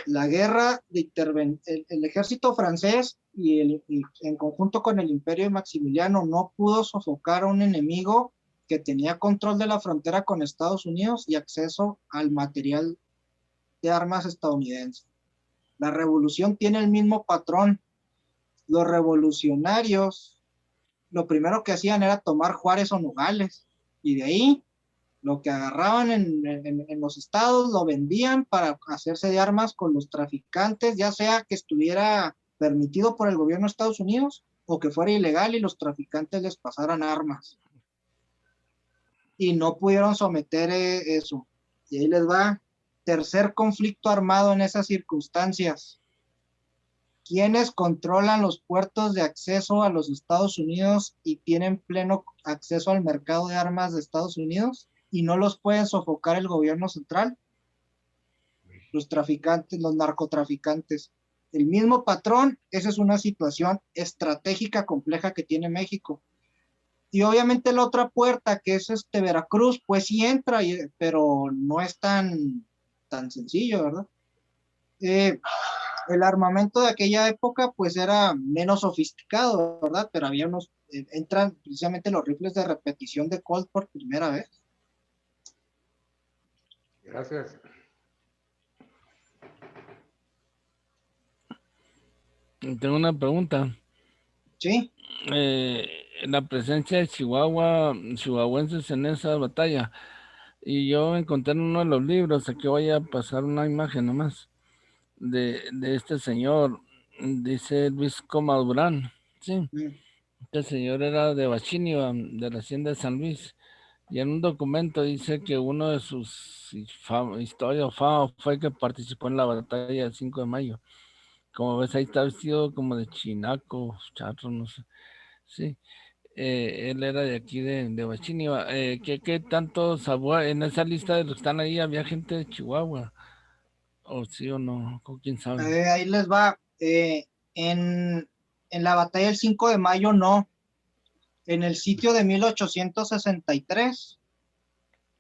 La guerra el ejército francés y en conjunto con el imperio de Maximiliano no pudo sofocar a un enemigo que tenía control de la frontera con Estados Unidos y acceso al material de armas estadounidense. La revolución tiene el mismo patrón. Los revolucionarios, lo primero que hacían era tomar Juárez o Nogales, y de ahí lo que agarraban en los estados lo vendían para hacerse de armas con los traficantes, ya sea que estuviera permitido por el gobierno de Estados Unidos o que fuera ilegal y los traficantes les pasaran armas. Y no pudieron someter eso. Y ahí les va. Tercer conflicto armado en esas circunstancias. ¿Quiénes controlan los puertos de acceso a los Estados Unidos y tienen pleno acceso al mercado de armas de Estados Unidos y no los pueden sofocar el gobierno central? Los traficantes, los narcotraficantes. El mismo patrón. Esa es una situación estratégica compleja que tiene México. Y obviamente la otra puerta, que es Veracruz, pues sí entra, pero no es tan sencillo, ¿verdad? El armamento de aquella época pues era menos sofisticado, ¿verdad? Pero había entran precisamente los rifles de repetición de Colt por primera vez. Gracias. Tengo una pregunta. Sí, la presencia de chihuahuenses en esa batalla. Y yo encontré en uno de los libros, aquí voy a pasar una imagen nomás, de este señor, dice Luis Coma Durán, sí, mm, este señor era de Bachíniva, de la hacienda de San Luis, y en un documento dice que uno de sus historias o fama fue que participó en la batalla del 5 de mayo. Como ves, ahí está vestido como de chinaco, charro, no sé. Sí, él era de aquí de Bachíniva. ¿Qué tanto sabor en esa lista de los que están ahí había gente de Chihuahua? ¿O sí o no? ¿Quién sabe? ahí les va. En la batalla del 5 de mayo, no. En el sitio de 1863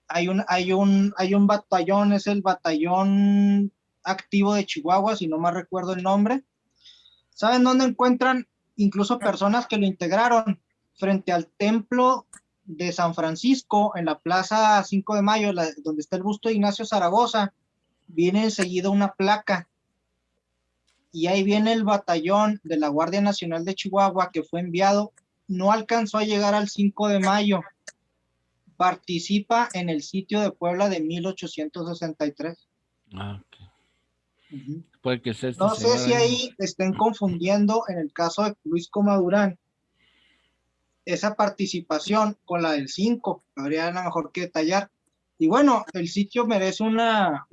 hay un batallón, es el batallón activo de Chihuahua, si no me recuerdo el nombre. ¿Saben dónde encuentran incluso personas que lo integraron? Frente al templo de San Francisco, en la plaza 5 de Mayo, donde está el busto de Ignacio Zaragoza, viene enseguida una placa. Y ahí viene el batallón de la Guardia Nacional de Chihuahua que fue enviado. No alcanzó a llegar al 5 de mayo. Participa en el sitio de Puebla de 1863. Ah, ok. Uh-huh. Puede que sea este No sé señor si ahí. ahí estén confundiendo en el caso de Luis Comadurán esa participación con la del 5. Habría a lo mejor que detallar. Y bueno, el sitio merece una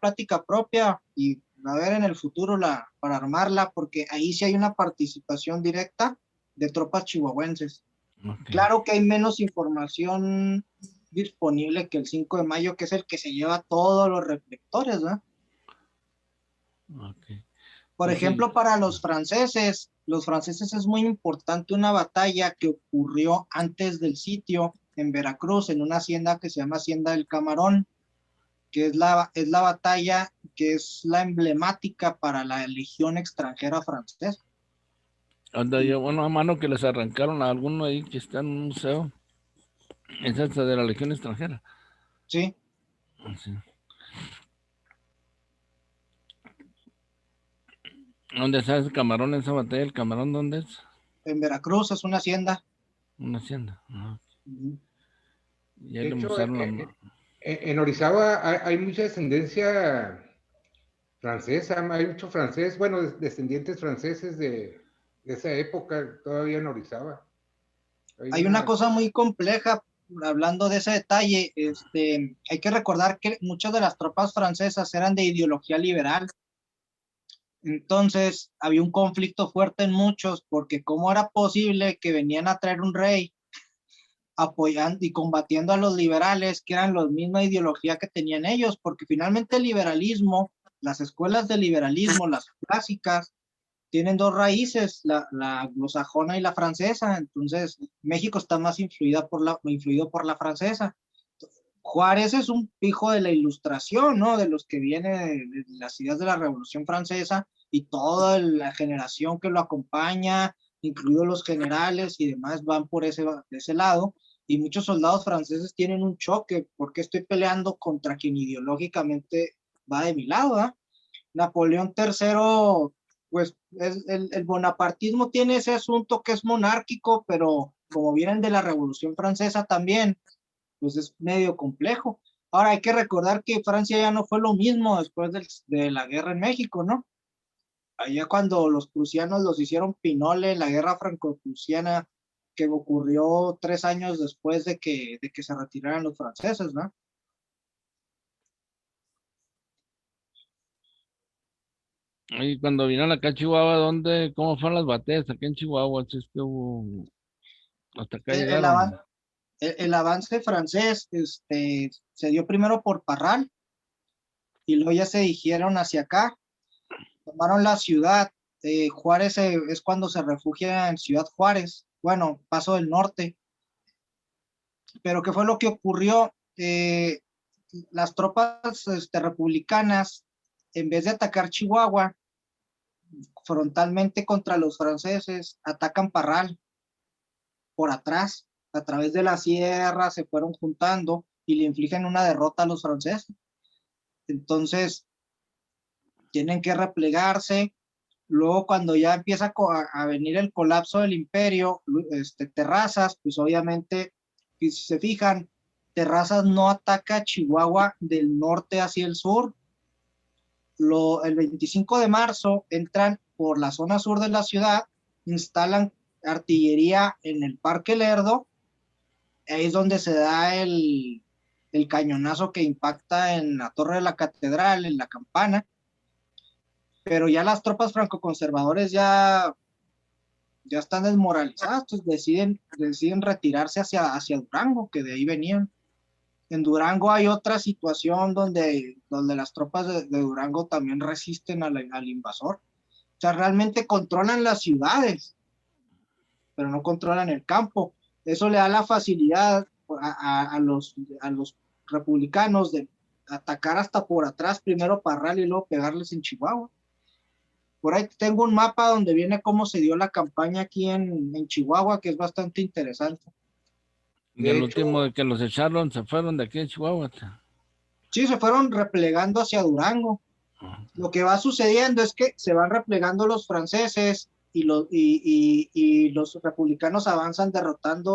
plática propia y a ver en el futuro para armarla, porque ahí sí hay una participación directa de tropas chihuahuenses. Okay. Claro que hay menos información disponible que el 5 de mayo, que es el que se lleva todos los reflectores, ¿no? Okay. Por Sí, ejemplo, para los franceses es muy importante una batalla que ocurrió antes del sitio en Veracruz, en una hacienda que se llama Hacienda del Camarón, que es la batalla que es la emblemática para la legión extranjera francesa. Anda yo, bueno, a mano que les arrancaron a alguno ahí que está en un museo. Es esa de la Legión extranjera. Sí. Sí. ¿Dónde está ese camarón en esa batalla? ¿El camarón dónde es? En Veracruz es una hacienda. Una hacienda. Ajá. Uh-huh. Y ahí De le hecho, mostraron la... en Orizaba hay mucha descendencia francesa, hay mucho francés, bueno, descendientes franceses de esa época, todavía en Orizaba. Hay una cosa muy compleja, hablando de ese detalle, hay que recordar que muchas de las tropas francesas eran de ideología liberal. Entonces había un conflicto fuerte en muchos, porque cómo era posible que venían a traer un rey apoyando y combatiendo a los liberales, que eran la misma ideología que tenían ellos, porque finalmente el liberalismo, las escuelas de liberalismo, las clásicas, tienen dos raíces, la anglosajona y la francesa. Entonces México está más influido por la francesa. Juárez es un hijo de la Ilustración, ¿no? De los que vienen de las ideas de la Revolución Francesa, y toda la generación que lo acompaña, incluidos los generales y demás, van por de ese lado. Y muchos soldados franceses tienen un choque, porque estoy peleando contra quien ideológicamente va de mi lado, ¿eh? Napoleón III, pues el bonapartismo tiene ese asunto que es monárquico, pero como vienen de la Revolución Francesa también, pues es medio complejo. Ahora hay que recordar que Francia ya no fue lo mismo después de la guerra en México, ¿no? Allá cuando los prusianos los hicieron pinole en la guerra franco-prusiana, que ocurrió 3 años después de que se retiraran los franceses, ¿no? Y cuando vinieron acá a Chihuahua, ¿cómo fueron las batallas aquí en Chihuahua? Si es que hubo... Hasta acá El, el, llegaron. avan- el avance francés se dio primero por Parral y luego ya se dirigieron hacia acá, tomaron la ciudad. Juárez es cuando se refugia en Ciudad Juárez, bueno, Paso del Norte. Pero ¿qué fue lo que ocurrió? Las tropas republicanas, en vez de atacar Chihuahua frontalmente contra los franceses, atacan Parral por atrás, a través de la sierra, se fueron juntando y le infligen una derrota a los franceses. Entonces, tienen que replegarse, Luego cuando ya empieza a venir el colapso del imperio, Terrazas, pues obviamente, si se fijan, Terrazas no ataca a Chihuahua del norte hacia el sur. El 25 de marzo entran por la zona sur de la ciudad, instalan artillería en el Parque Lerdo, ahí es donde se da el cañonazo que impacta en la Torre de la Catedral, en la campana, pero ya las tropas francoconservadores ya están desmoralizadas, pues deciden retirarse hacia Durango, que de ahí venían. En Durango hay otra situación donde las tropas de Durango también resisten al invasor. O sea, realmente controlan las ciudades, pero no controlan el campo. Eso le da la facilidad a los republicanos de atacar hasta por atrás, primero Parral y luego pegarles en Chihuahua. Por ahí tengo un mapa donde viene cómo se dio la campaña aquí en Chihuahua, que es bastante interesante. Y el último de que los echaron, se fueron de aquí de Chihuahua. Sí, se fueron replegando hacia Durango. Lo que va sucediendo es que se van replegando los franceses y los republicanos avanzan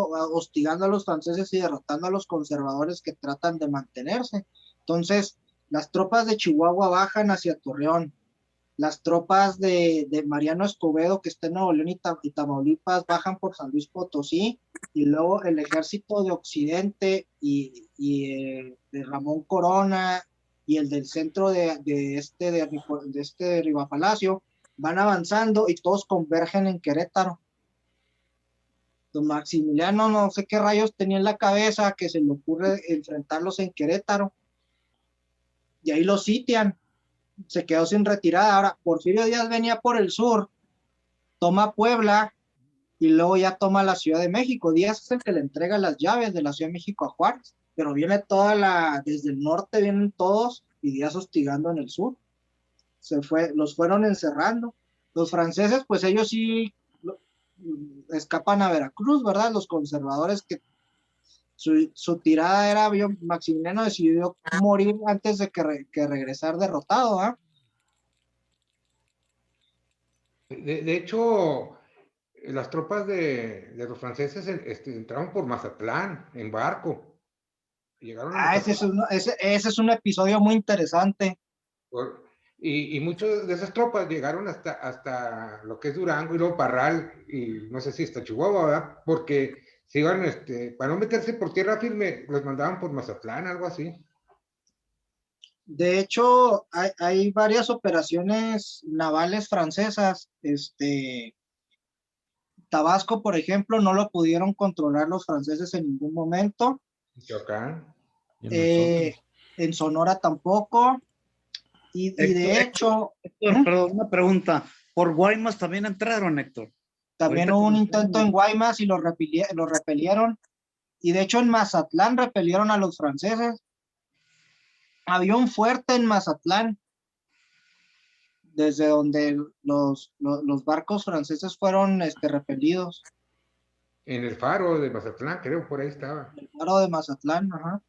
hostigando a los franceses y derrotando a los conservadores que tratan de mantenerse. Entonces, las tropas de Chihuahua bajan hacia Torreón. Las tropas de Mariano Escobedo, que está en Nuevo León y Tamaulipas, bajan por San Luis Potosí, y luego el ejército de Occidente y de Ramón Corona y el del centro de Riva Palacio van avanzando y todos convergen en Querétaro. Don Maximiliano no sé qué rayos tenía en la cabeza que se le ocurre enfrentarlos en Querétaro, y ahí los sitian. Se quedó sin retirada. Ahora Porfirio Díaz venía por el sur, toma Puebla y luego ya toma la Ciudad de México. Díaz es el que le entrega las llaves de la Ciudad de México a Juárez, pero viene desde el norte vienen todos y Díaz hostigando en el sur. Los fueron encerrando. Los franceses, pues ellos sí escapan a Veracruz, ¿verdad? Los conservadores que su tirada era, Maximiliano decidió morir antes de que regresar derrotado, ¿eh? De hecho, las tropas de los franceses entraron por Mazatlán en barco. Llegaron a ese es un episodio muy interesante. Y muchas de esas tropas llegaron hasta lo que es Durango y luego Parral y no sé si hasta Chihuahua, ¿verdad? Porque se iban, para no meterse por tierra firme, los mandaban por Mazatlán, algo así. De hecho, hay varias operaciones navales francesas. Tabasco, por ejemplo, no lo pudieron controlar los franceses en ningún momento. Michoacán. En Sonora tampoco. Y de hecho... Héctor, perdón, una pregunta. ¿Por Guaymas también entraron, Héctor? También hubo un intento en Guaymas y lo repelieron. Y de hecho en Mazatlán repelieron a los franceses. Había un fuerte en Mazatlán, desde donde los barcos franceses fueron repelidos. En el faro de Mazatlán, creo, por ahí estaba. El faro de Mazatlán, ajá.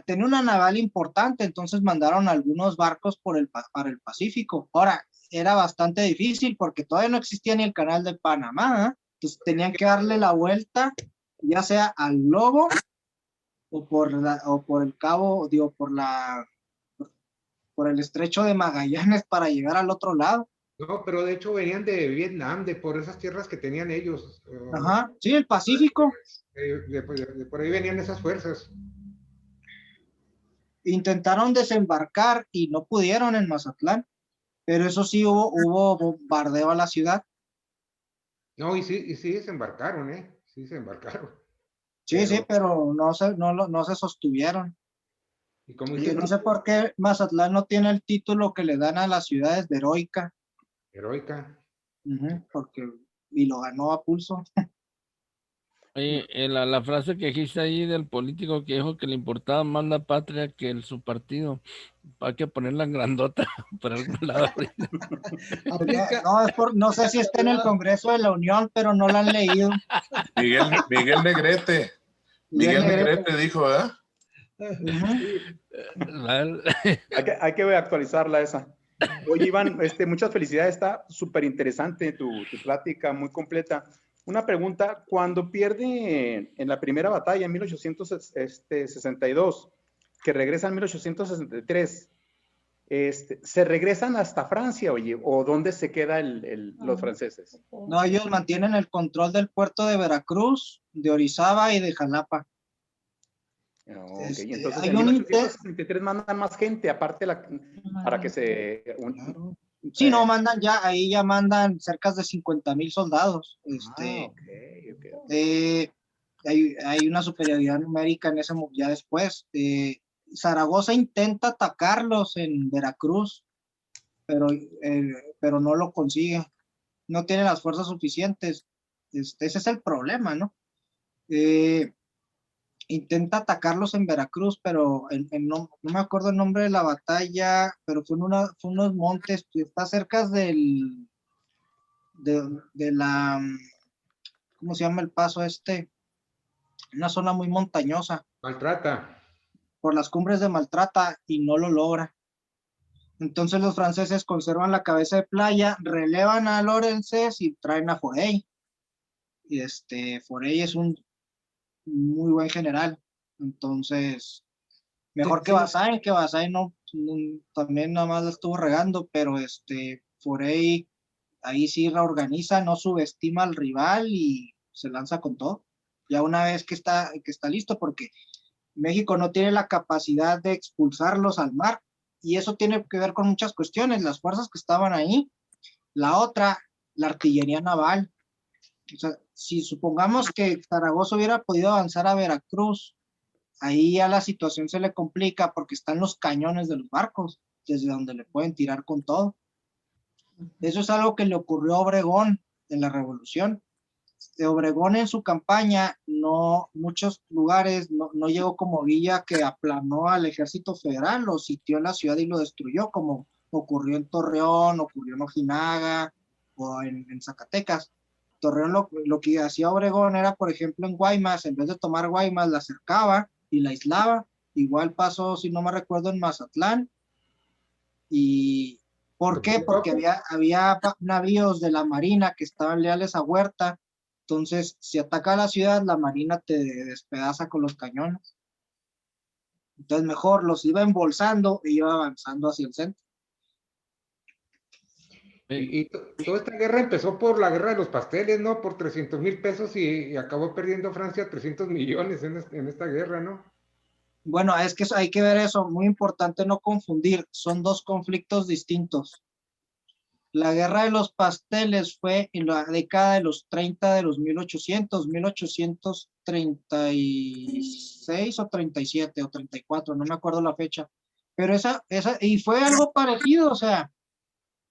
Tenía una naval importante, entonces mandaron algunos barcos para el Pacífico. Ahora, era bastante difícil porque todavía no existía ni el canal de Panamá, ¿eh? Entonces tenían que darle la vuelta, ya sea al Lobo o por el cabo, digo, por el estrecho de Magallanes para llegar al otro lado. No, pero de hecho venían de Vietnam, por esas tierras que tenían ellos. Ajá, sí, el Pacífico. Por ahí venían esas fuerzas. Intentaron desembarcar y no pudieron en Mazatlán, pero eso sí hubo bombardeo a la ciudad. No, y sí desembarcaron, sí se embarcaron. Sí, pero no se sostuvieron. Y como yo no sé por qué Mazatlán no tiene el título que le dan a las ciudades de heroica. Heroica. Y lo ganó a pulso. Oye, la frase que dijiste ahí del político que dijo que le importaba más la patria que su partido, hay que ponerla en grandota por algún lado. No sé si está en el Congreso de la Unión, pero no la han leído. Miguel Negrete. Miguel Negrete dijo, ¿verdad? Uh-huh. Hay que actualizarla esa. Oye, Iván, muchas felicidades, está súper interesante tu plática, muy completa. Una pregunta, cuando pierde en la primera batalla en 1862, que regresa en 1863, ¿se regresan hasta Francia, oye? ¿O dónde se quedan los franceses? No, ellos mantienen el control del puerto de Veracruz, de Orizaba y de Jalapa. Okay. Entonces, hay en un 1863 mandan más gente, aparte para que se... Claro. Sí, no, mandan ya, ahí ya mandan cerca de 50,000 soldados. Hay una superioridad numérica en ese ya después. Zaragoza intenta atacarlos en Veracruz, pero no lo consigue. No tiene las fuerzas suficientes. Ese es el problema, ¿no? Intenta atacarlos en Veracruz, pero no me acuerdo el nombre de la batalla, pero fue unos montes, está cerca de la, ¿cómo se llama el paso una zona muy montañosa. Maltrata. Por las cumbres de Maltrata, y no lo logra. Entonces los franceses conservan la cabeza de playa, relevan a Lorenzés y traen a Forey. Y Forey es un muy buen general. Entonces, mejor que Bazaine, no, también nada más la estuvo regando, pero Forey ahí sí reorganiza, no subestima al rival y se lanza con todo. Ya una vez que está listo, porque México no tiene la capacidad de expulsarlos al mar, y eso tiene que ver con muchas cuestiones, las fuerzas que estaban ahí, la otra, la artillería naval. O sea, si supongamos que Zaragoza hubiera podido avanzar a Veracruz, ahí ya la situación se le complica porque están los cañones de los barcos, desde donde le pueden tirar con todo. Eso es algo que le ocurrió a Obregón en la Revolución. Obregón en su campaña, muchos lugares, no llegó como Villa, que aplanó al ejército federal, lo sitió en la ciudad y lo destruyó, como ocurrió en Torreón, ocurrió en Ojinaga o en Zacatecas. Torreón lo que hacía Obregón era, por ejemplo, en Guaymas, en vez de tomar Guaymas, la acercaba y la aislaba. Igual pasó, si no me recuerdo, en Mazatlán. ¿Y por qué? Porque había navíos de la Marina que estaban leales a Huerta. Entonces, si ataca a la ciudad, la Marina te despedaza con los cañones. Entonces, mejor los iba embolsando e iba avanzando hacia el centro. Y toda esta guerra empezó por la guerra de los pasteles, ¿no? Por 300,000 pesos y acabó perdiendo Francia 300 millones en esta guerra, ¿no? Bueno, es que hay que ver eso, muy importante no confundir, son dos conflictos distintos. La guerra de los pasteles fue en la década de los 30 de los 1836 o 37 o 34, no me acuerdo la fecha. Pero y fue algo parecido, o sea,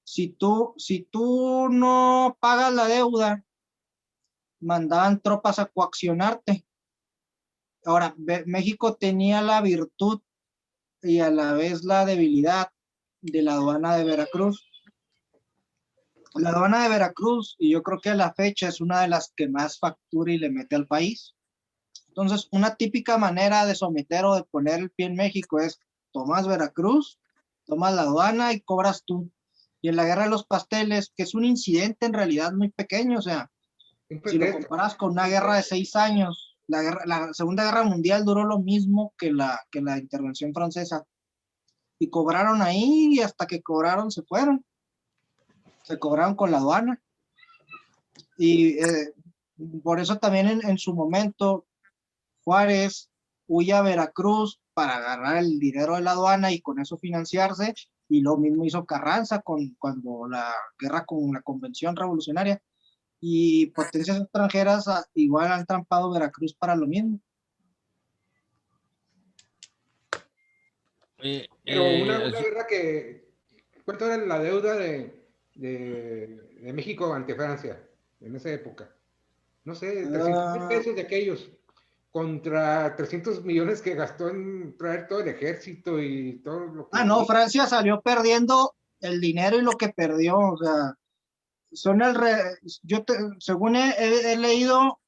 si tú no pagas la deuda, mandaban tropas a coaccionarte. Ahora, México tenía la virtud y a la vez la debilidad de la aduana de Veracruz. La aduana de Veracruz, y yo creo que a la fecha es una de las que más factura y le mete al país. Entonces, una típica manera de someter o de poner el pie en México es: tomas Veracruz, tomas la aduana y cobras tú. Y en la guerra de los pasteles, que es un incidente en realidad muy pequeño, o sea, si lo comparas con una guerra de 6 años, la Segunda Guerra Mundial duró lo mismo que la intervención francesa. Y cobraron ahí, y hasta que cobraron se fueron. Se cobraron con la aduana. Y por eso también en su momento Juárez huye a Veracruz para agarrar el dinero de la aduana y con eso financiarse, y lo mismo hizo Carranza cuando la guerra con la Convención Revolucionaria, y potencias extranjeras igual han trampado Veracruz para lo mismo. Pero una guerra ¿cuánto era la deuda de México ante Francia en esa época? No sé, 300,000 pesos de aquellos, contra 300 millones que gastó en traer todo el ejército y todo lo que... No, Francia salió perdiendo el dinero y lo que perdió, o sea, según he leído,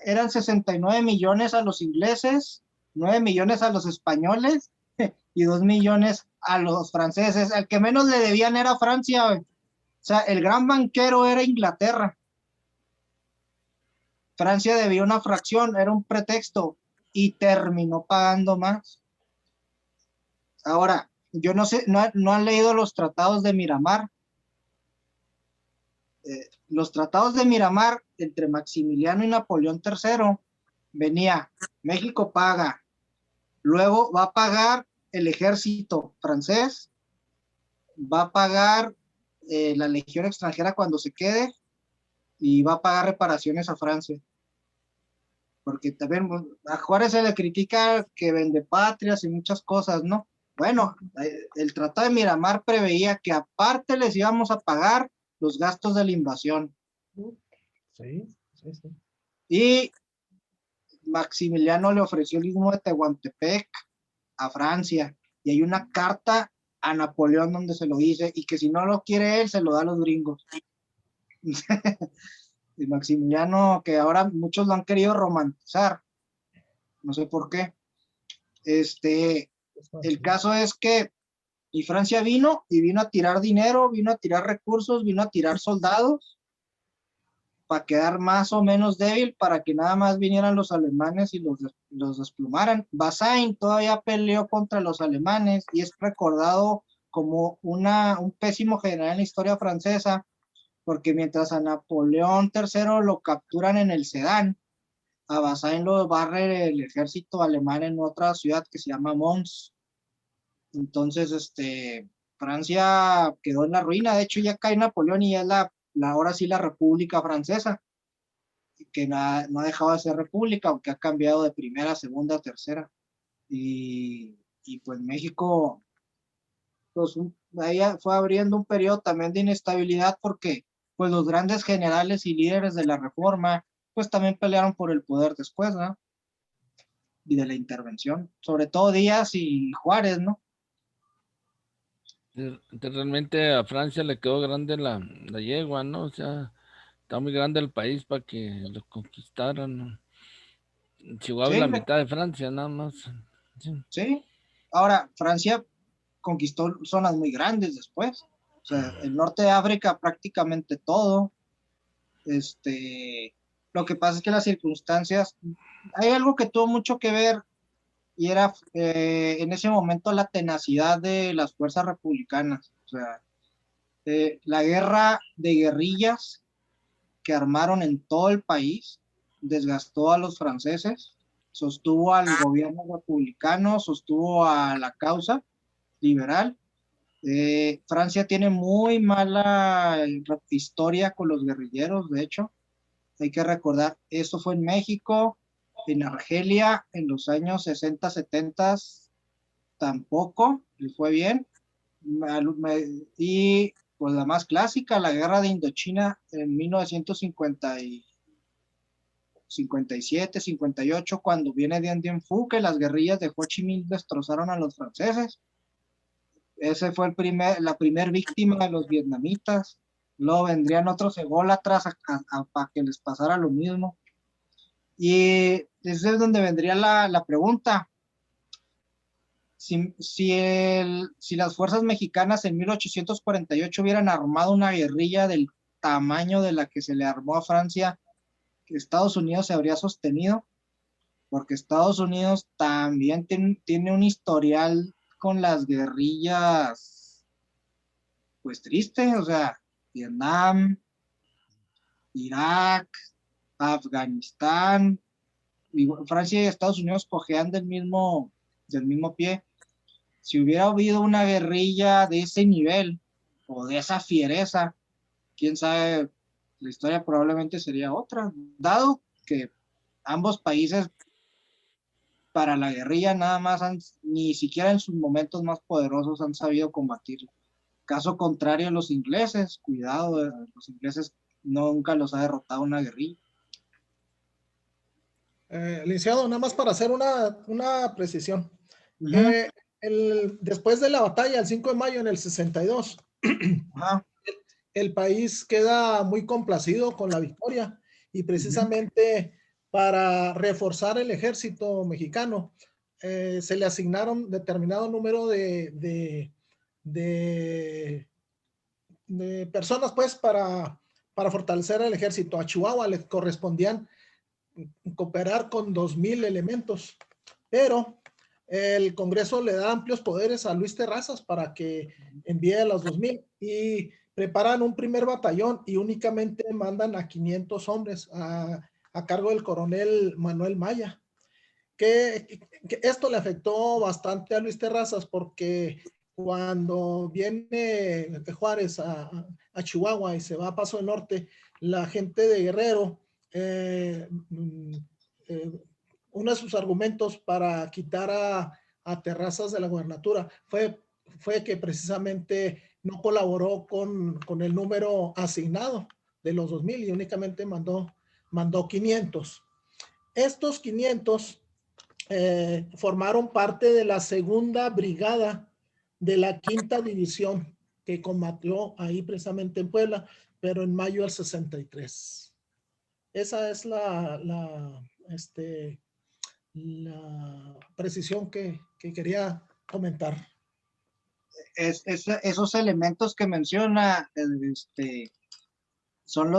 eran 69 millones a los ingleses, 9 millones a los españoles y 2 millones a los franceses. El que menos le debían era Francia, güey. O sea, el gran banquero era Inglaterra. Francia debía una fracción, era un pretexto, y terminó pagando más. Ahora, yo no sé, no han leído los tratados de Miramar. Los tratados de Miramar entre Maximiliano y Napoleón III venía, México paga, luego va a pagar el ejército francés, va a pagar la legión extranjera cuando se quede, y va a pagar reparaciones a Francia. Porque también a Juárez se le critica que vende patrias y muchas cosas, ¿no? Bueno, el Tratado de Miramar preveía que aparte les íbamos a pagar los gastos de la invasión. Sí. Y Maximiliano le ofreció el istmo de Tehuantepec a Francia, y hay una carta a Napoleón donde se lo dice, y que si no lo quiere él, se lo da a los gringos. Y Maximiliano, que ahora muchos lo han querido romantizar, no sé por qué. El caso es que, y Francia vino a tirar dinero, vino a tirar recursos, vino a tirar soldados, para quedar más o menos débil, para que nada más vinieran los alemanes y los desplumaran. Bazaine todavía peleó contra los alemanes, y es recordado como un pésimo general en la historia francesa, porque mientras a Napoleón III lo capturan en el Sedán, a Bazaine lo barre el ejército alemán en otra ciudad que se llama Mons. Entonces, Francia quedó en la ruina. De hecho, ya cae Napoleón y ya es ahora sí la República Francesa, que no ha dejado de ser república, aunque ha cambiado de primera, segunda, tercera. Y pues México, pues ahí fue abriendo un periodo también de inestabilidad, porque pues los grandes generales y líderes de la Reforma pues también pelearon por el poder después, ¿no? Y de la intervención, sobre todo Díaz y Juárez, ¿no? Realmente a Francia le quedó grande la yegua, ¿no? O sea, está muy grande el país para que lo conquistaran, ¿no? Chihuahua es Sí, la mitad de Francia, nada más. Sí. sí. Ahora, Francia conquistó zonas muy grandes después. O sea, el norte de África prácticamente todo. Lo que pasa es que las circunstancias, hay algo que tuvo mucho que ver, y era en ese momento la tenacidad de las fuerzas republicanas. O sea, la guerra de guerrillas que armaron en todo el país desgastó a los franceses, sostuvo al gobierno republicano, sostuvo a la causa liberal. Francia tiene muy mala historia con los guerrilleros. De hecho, hay que recordar, esto fue en México, en Argelia, en los años 60, 70, tampoco le fue bien. Y pues la más clásica, la guerra de Indochina en 1957, 58, cuando viene Dien Bien Phu, que las guerrillas de Ho Chi Minh destrozaron a los franceses. Ese fue la primer víctima de los vietnamitas. Luego vendrían otros ególatras para que les pasara lo mismo. Y ese es donde vendría la pregunta. Si las fuerzas mexicanas en 1848 hubieran armado una guerrilla del tamaño de la que se le armó a Francia, Estados Unidos se habría sostenido, porque Estados Unidos también tiene un historial con las guerrillas, pues triste. O sea, Vietnam, Irak, Afganistán, Francia y Estados Unidos cojean del mismo pie. Si hubiera habido una guerrilla de ese nivel o de esa fiereza, quién sabe, la historia probablemente sería otra, dado que ambos países para la guerrilla nada más ni siquiera en sus momentos más poderosos han sabido combatirla. Caso contrario, los ingleses, cuidado, los ingleses nunca los ha derrotado una guerrilla. Licenciado, nada más para hacer una precisión. Después de la batalla, el 5 de mayo en el 62, el país queda muy complacido con la victoria, y precisamente para reforzar el ejército mexicano se le asignaron determinado número de personas, pues, para fortalecer el ejército. A Chihuahua le correspondían cooperar con 2,000 elementos, pero el Congreso le da amplios poderes a Luis Terrazas para que envíe a los 2,000 y preparan un primer batallón y únicamente mandan a 500 hombres a cargo del coronel Manuel Maya. Que esto le afectó bastante a Luis Terrazas porque cuando viene Juárez a Chihuahua y se va a Paso del Norte, la gente de Guerrero, uno de sus argumentos para quitar a Terrazas de la gubernatura fue que precisamente no colaboró con el número asignado de los 2,000 y únicamente mandó 500. Estos 500 formaron parte de la segunda brigada de la quinta división que combatió ahí precisamente en Puebla, pero en mayo del 63. Esa es la precisión que quería comentar. Esos elementos que menciona, son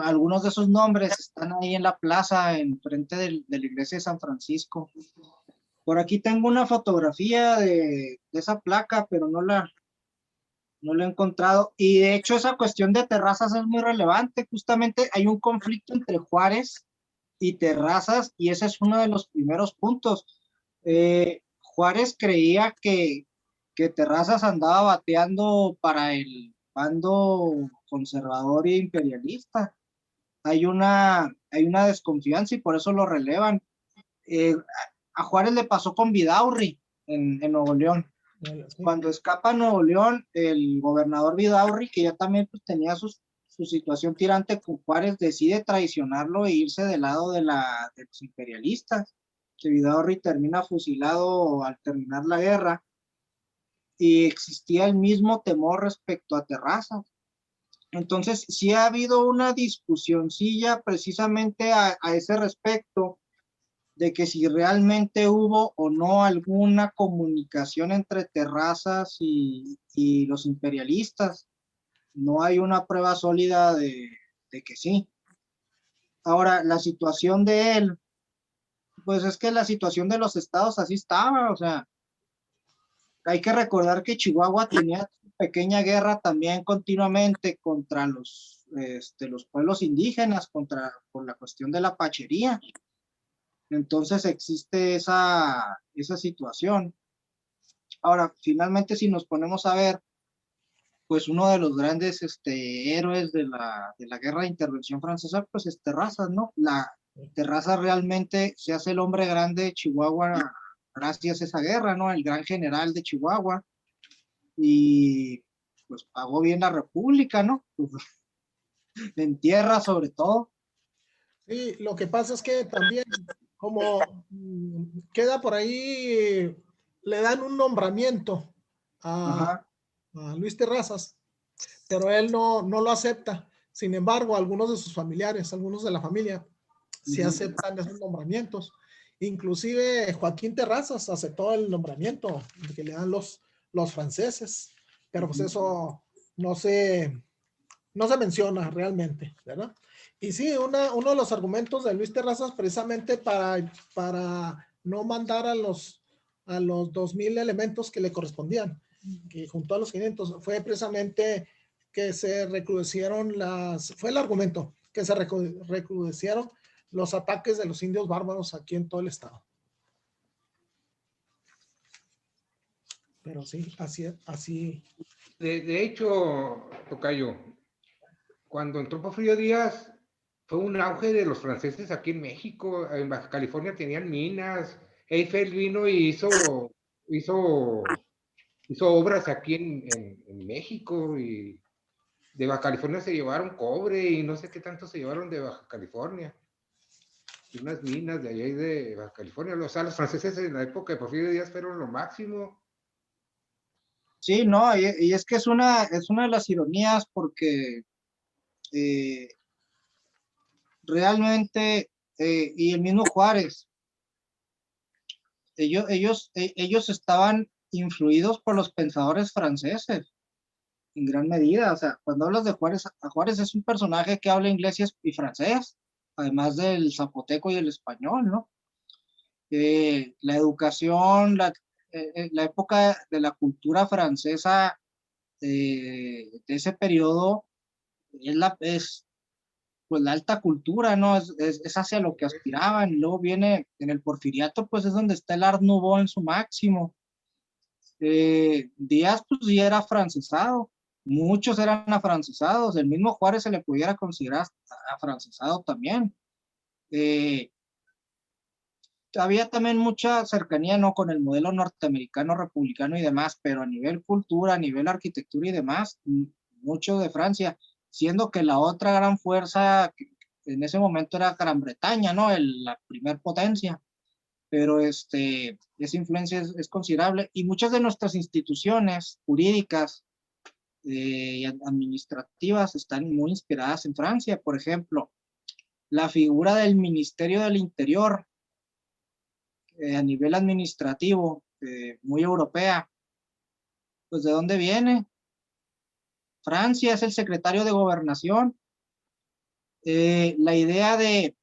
algunos de esos nombres están ahí en la plaza, enfrente de la iglesia de San Francisco. Por aquí tengo una fotografía de esa placa, pero no la he encontrado. Y de hecho esa cuestión de Terrazas es muy relevante. Justamente hay un conflicto entre Juárez y Terrazas, y ese es uno de los primeros puntos. Juárez creía que Terrazas andaba bateando para el bando conservador e imperialista. Hay una desconfianza y por eso lo relevan. A Juárez le pasó con Vidaurri en Nuevo León. Cuando escapa a Nuevo León, el gobernador Vidaurri, que ya también pues, tenía su situación tirante con Juárez, decide traicionarlo e irse del lado de los imperialistas. Que Vidaurri termina fusilado al terminar la guerra, y existía el mismo temor respecto a Terrazas. Entonces, sí ha habido una discusioncilla precisamente a ese respecto, de que si realmente hubo o no alguna comunicación entre Terrazas y los imperialistas. No hay una prueba sólida de que sí. Ahora, la situación de él, pues es que la situación de los estados así estaba, o sea, hay que recordar que Chihuahua tenía pequeña guerra también continuamente contra los pueblos indígenas, por la cuestión de la pachería. Entonces existe esa situación. Ahora, finalmente, si nos ponemos a ver, pues uno de los grandes héroes de la guerra de intervención francesa, pues es Terrazas, ¿no? Terrazas realmente se hace el hombre grande de Chihuahua gracias a esa guerra, ¿no? El gran general de Chihuahua, y pues pagó bien la república, ¿no? Pues, en tierra sobre todo. Sí, lo que pasa es que también, como queda por ahí, le dan un nombramiento a Luis Terrazas, pero él no lo acepta. Sin embargo, algunos de sus familiares, algunos de la familia, sí aceptan esos nombramientos. Inclusive Joaquín Terrazas aceptó el nombramiento que le dan los franceses, pero pues eso no se menciona realmente, ¿verdad? Y sí, uno de los argumentos de Luis Terrazas precisamente para no mandar a los 2,000 elementos que le correspondían, que junto a los 500, fue precisamente que se recrudecieron fue el argumento, que se recrudecieron los ataques de los indios bárbaros aquí en todo el estado. Pero sí, así. De hecho, tocayo, cuando entró Porfirio Díaz, fue un auge de los franceses aquí en México. En Baja California tenían minas. Eiffel vino y hizo obras aquí en México, y de Baja California se llevaron cobre y no sé qué tanto se llevaron de Baja California. Y unas minas de allá y de Baja California. O sea, los franceses en la época de Porfirio Díaz fueron lo máximo. Sí, no, y es que es una de las ironías, porque realmente, y el mismo Juárez, ellos estaban influidos por los pensadores franceses, en gran medida. O sea, cuando hablas de Juárez, Juárez es un personaje que habla inglés y francés, además del zapoteco y el español, ¿no? La educación, la época de la cultura francesa de ese periodo es pues la alta cultura, ¿no? Es hacia lo que aspiraban. Y luego viene en el Porfiriato, pues es donde está el Art Nouveau en su máximo. Díaz, pues ya era afrancesado. Muchos eran afrancesados. El mismo Juárez se le pudiera considerar afrancesado también. Había también mucha cercanía, ¿no? Con el modelo norteamericano, republicano y demás, pero a nivel cultura, a nivel arquitectura y demás, mucho de Francia, siendo que la otra gran fuerza en ese momento era Gran Bretaña, ¿no? La primer potencia, pero esa influencia es considerable y muchas de nuestras instituciones jurídicas y administrativas están muy inspiradas en Francia. Por ejemplo, la figura del Ministerio del Interior a nivel administrativo, muy europea, pues ¿de dónde viene? Francia es el secretario de Gobernación. La idea de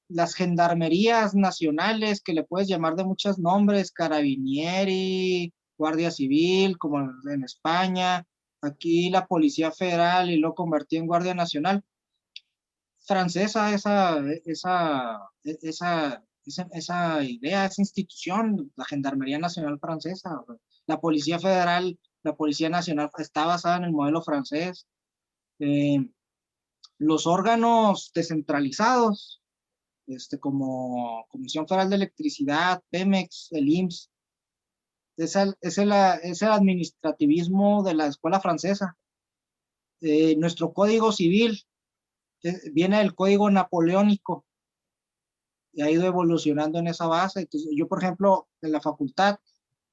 las gendarmerías nacionales, que le puedes llamar de muchos nombres, Carabinieri, Guardia Civil, como en España, aquí la Policía Federal y lo convertí en Guardia Nacional. Francesa esa idea, esa institución, la Gendarmería Nacional Francesa, la Policía Federal, la Policía Nacional, está basada en el modelo francés. Los órganos descentralizados, como Comisión Federal de Electricidad, Pemex, el IMSS, es el administrativismo de la escuela francesa. Nuestro Código Civil viene del Código Napoleónico y ha ido evolucionando en esa base. Entonces, yo, por ejemplo, en la facultad,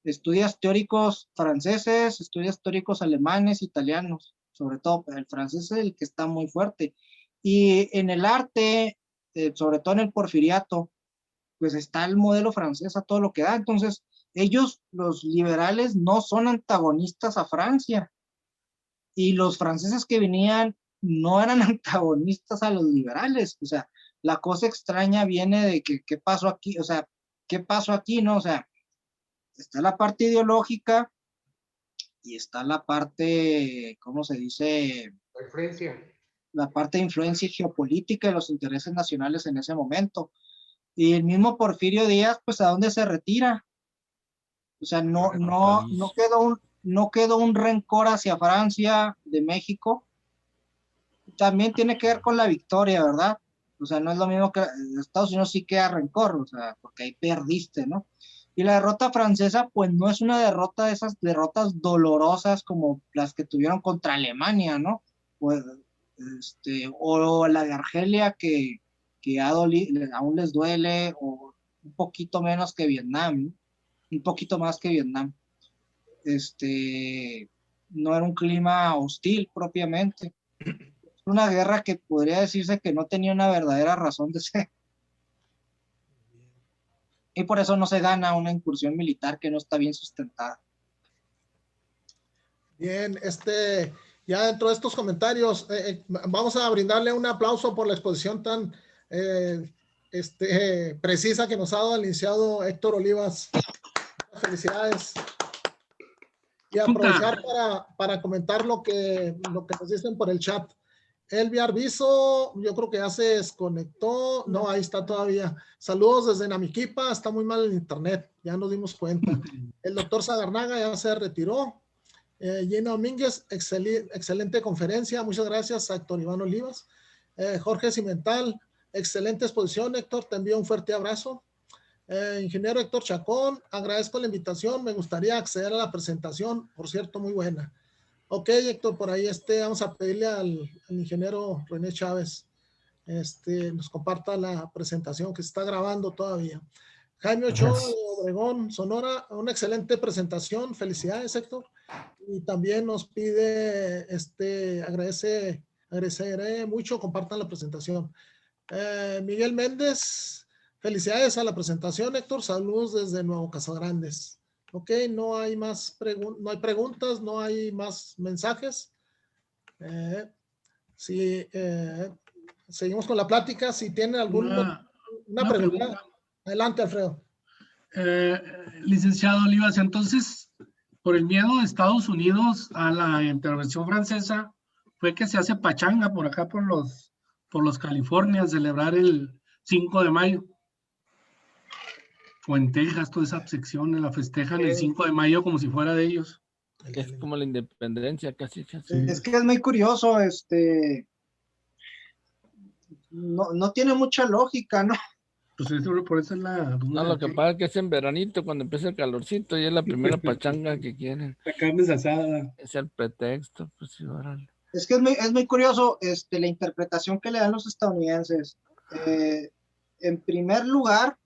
estudias teóricos franceses, estudias teóricos alemanes, italianos, sobre todo el francés es el que está muy fuerte. Y en el arte, sobre todo en el Porfiriato, pues está el modelo francés a todo lo que da. Entonces, ellos, los liberales, no son antagonistas a Francia. Y los franceses que venían no eran antagonistas a los liberales. O sea, la cosa extraña viene de que, ¿qué pasó aquí? O sea, ¿qué pasó aquí? ¿No? O sea, está la parte ideológica y está la parte, ¿cómo se dice? La influencia. La parte de influencia geopolítica de los intereses nacionales en ese momento. Y el mismo Porfirio Díaz, pues, ¿a dónde se retira? O sea, no quedó un rencor hacia Francia de México. También tiene que ver con la victoria, ¿verdad? O sea, no es lo mismo que Estados Unidos sí queda rencor, o sea, porque ahí perdiste, ¿no? Y la derrota francesa, pues no es una derrota de esas derrotas dolorosas como las que tuvieron contra Alemania, ¿no? Pues, o la de Argelia que aún les duele, o un poquito menos que Vietnam, ¿no? Un poquito más que Vietnam. No era un clima hostil propiamente. Una guerra que podría decirse que no tenía una verdadera razón de ser. Y por eso no se gana una incursión militar que no está bien sustentada. Bien, ya dentro de estos comentarios, vamos a brindarle un aplauso por la exposición tan precisa que nos ha dado el licenciado Héctor Olivas. Felicidades. Y aprovechar para comentar lo que nos dicen por el chat. Elvia Arbizo, yo creo que ya se desconectó. No, ahí está todavía. Saludos desde Namiquipa, está muy mal el internet, ya nos dimos cuenta. El doctor Sagarnaga ya se retiró. Gina Domínguez, excelente conferencia, muchas gracias a Héctor Iván Olivas. Jorge Cimental, excelente exposición, Héctor, te envío un fuerte abrazo. Ingeniero Héctor Chacón, agradezco la invitación, me gustaría acceder a la presentación, por cierto, muy buena. Ok, Héctor, por ahí vamos a pedirle al ingeniero René Chávez nos comparta la presentación que se está grabando todavía. Jaime Ochoa de Obregón, Sonora, una excelente presentación, Héctor. Y también nos pide, agradeceré mucho, compartan la presentación. Miguel Méndez, Felicidades a la presentación, Héctor. Saludos desde Nuevo Casagrandes. Ok, no hay más no hay preguntas, no hay más mensajes. Seguimos con la plática. Si tienen alguna pregunta, adelante, Alfredo. Licenciado Olivas, entonces, por el miedo de Estados Unidos a la intervención francesa, fue que se hace pachanga por acá, por los California, a celebrar el 5 de mayo. O en Texas, toda esa sección, la festejan el 5 de mayo como si fuera de ellos. Es como la independencia, casi. Es que es muy curioso, no tiene mucha lógica, ¿no? Pues eso, por eso es la duda. No, lo que pasa es que es en veranito, cuando empieza el calorcito, y es la primera pachanga que quieren. La carne es asada. Es el pretexto, pues sí, órale. Es que es muy curioso la interpretación que le dan los estadounidenses. En primer lugar,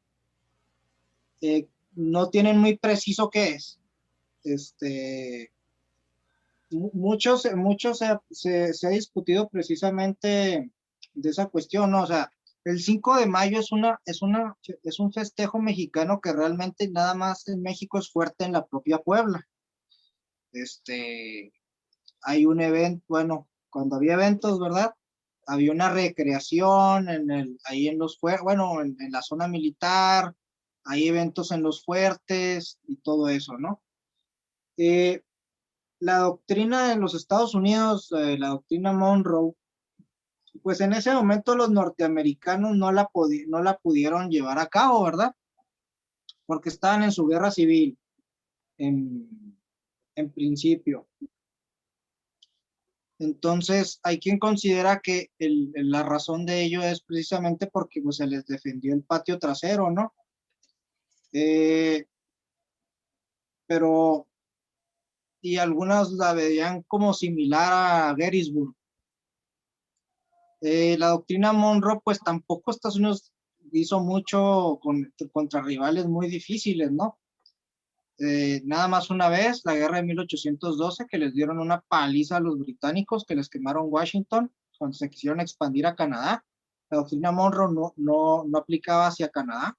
no tienen muy preciso qué es. Mucho se ha discutido precisamente de esa cuestión, ¿no? O sea, el 5 de mayo es un festejo mexicano que realmente nada más en México es fuerte en la propia Puebla. Hay un evento, bueno, cuando había eventos, ¿verdad? Había una recreación ahí en en la zona militar, hay eventos en los fuertes y todo eso, ¿no? La doctrina de los Estados Unidos, la doctrina Monroe, pues en ese momento los norteamericanos no la pudieron llevar a cabo, ¿verdad? Porque estaban en su guerra civil, en principio. Entonces, hay quien considera que la razón de ello es precisamente porque pues, se les defendió el patio trasero, ¿no? Pero, y algunas la veían como similar a Gettysburg. La doctrina Monroe, pues tampoco Estados Unidos hizo mucho contra rivales muy difíciles, ¿no? Nada más una vez, la guerra de 1812, que les dieron una paliza a los británicos, que les quemaron Washington, cuando se quisieron expandir a Canadá. La doctrina Monroe no aplicaba hacia Canadá.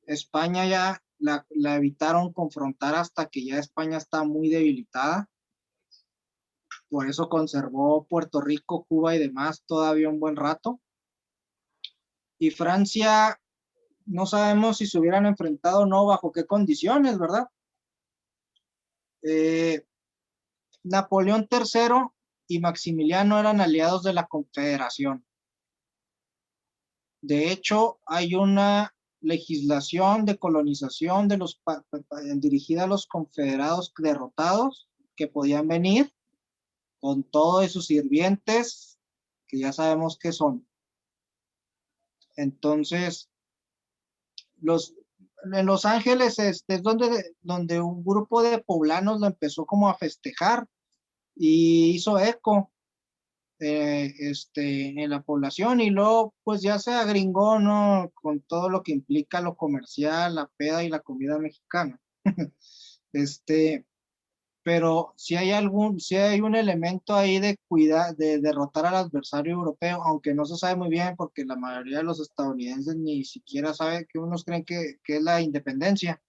España ya la evitaron confrontar hasta que ya España está muy debilitada. Por eso conservó Puerto Rico, Cuba y demás todavía un buen rato. Y Francia, no sabemos si se hubieran enfrentado o no, bajo qué condiciones, ¿verdad? Napoleón III y Maximiliano eran aliados de la Confederación. De hecho, hay una legislación de colonización dirigida a los confederados derrotados que podían venir con todos sus sirvientes, que ya sabemos qué son. Entonces, en Los Ángeles es donde un grupo de poblanos lo empezó como a festejar y hizo eco en la población, y luego pues ya se agringó, ¿no? Con todo lo que implica lo comercial, la peda y la comida mexicana. Pero si hay un elemento ahí de derrotar al adversario europeo, aunque no se sabe muy bien porque la mayoría de los estadounidenses ni siquiera sabe, que unos creen que es la independencia,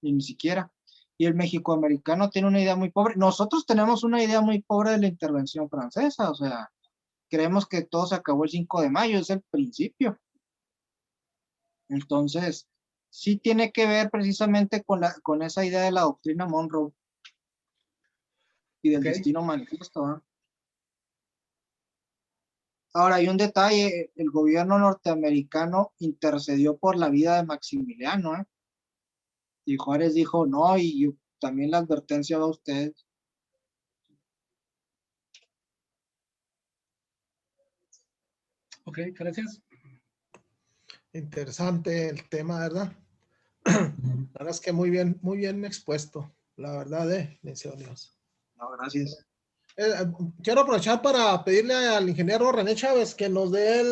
y ni siquiera. Y el mexicoamericano tiene una idea muy pobre. Nosotros tenemos una idea muy pobre de la intervención francesa, o sea, creemos que todo se acabó el 5 de mayo, es el principio. Entonces, sí tiene que ver precisamente con esa idea de la doctrina Monroe y del destino manifiesto, ¿eh? Ahora, hay un detalle: el gobierno norteamericano intercedió por la vida de Maximiliano, ¿eh? Y Juárez dijo, no, y también la advertencia va a ustedes. Ok, gracias. Interesante el tema, ¿verdad? La verdad es que muy bien expuesto, la verdad, licenciado Olivas. No, gracias. Quiero aprovechar para pedirle al ingeniero René Chávez que nos dé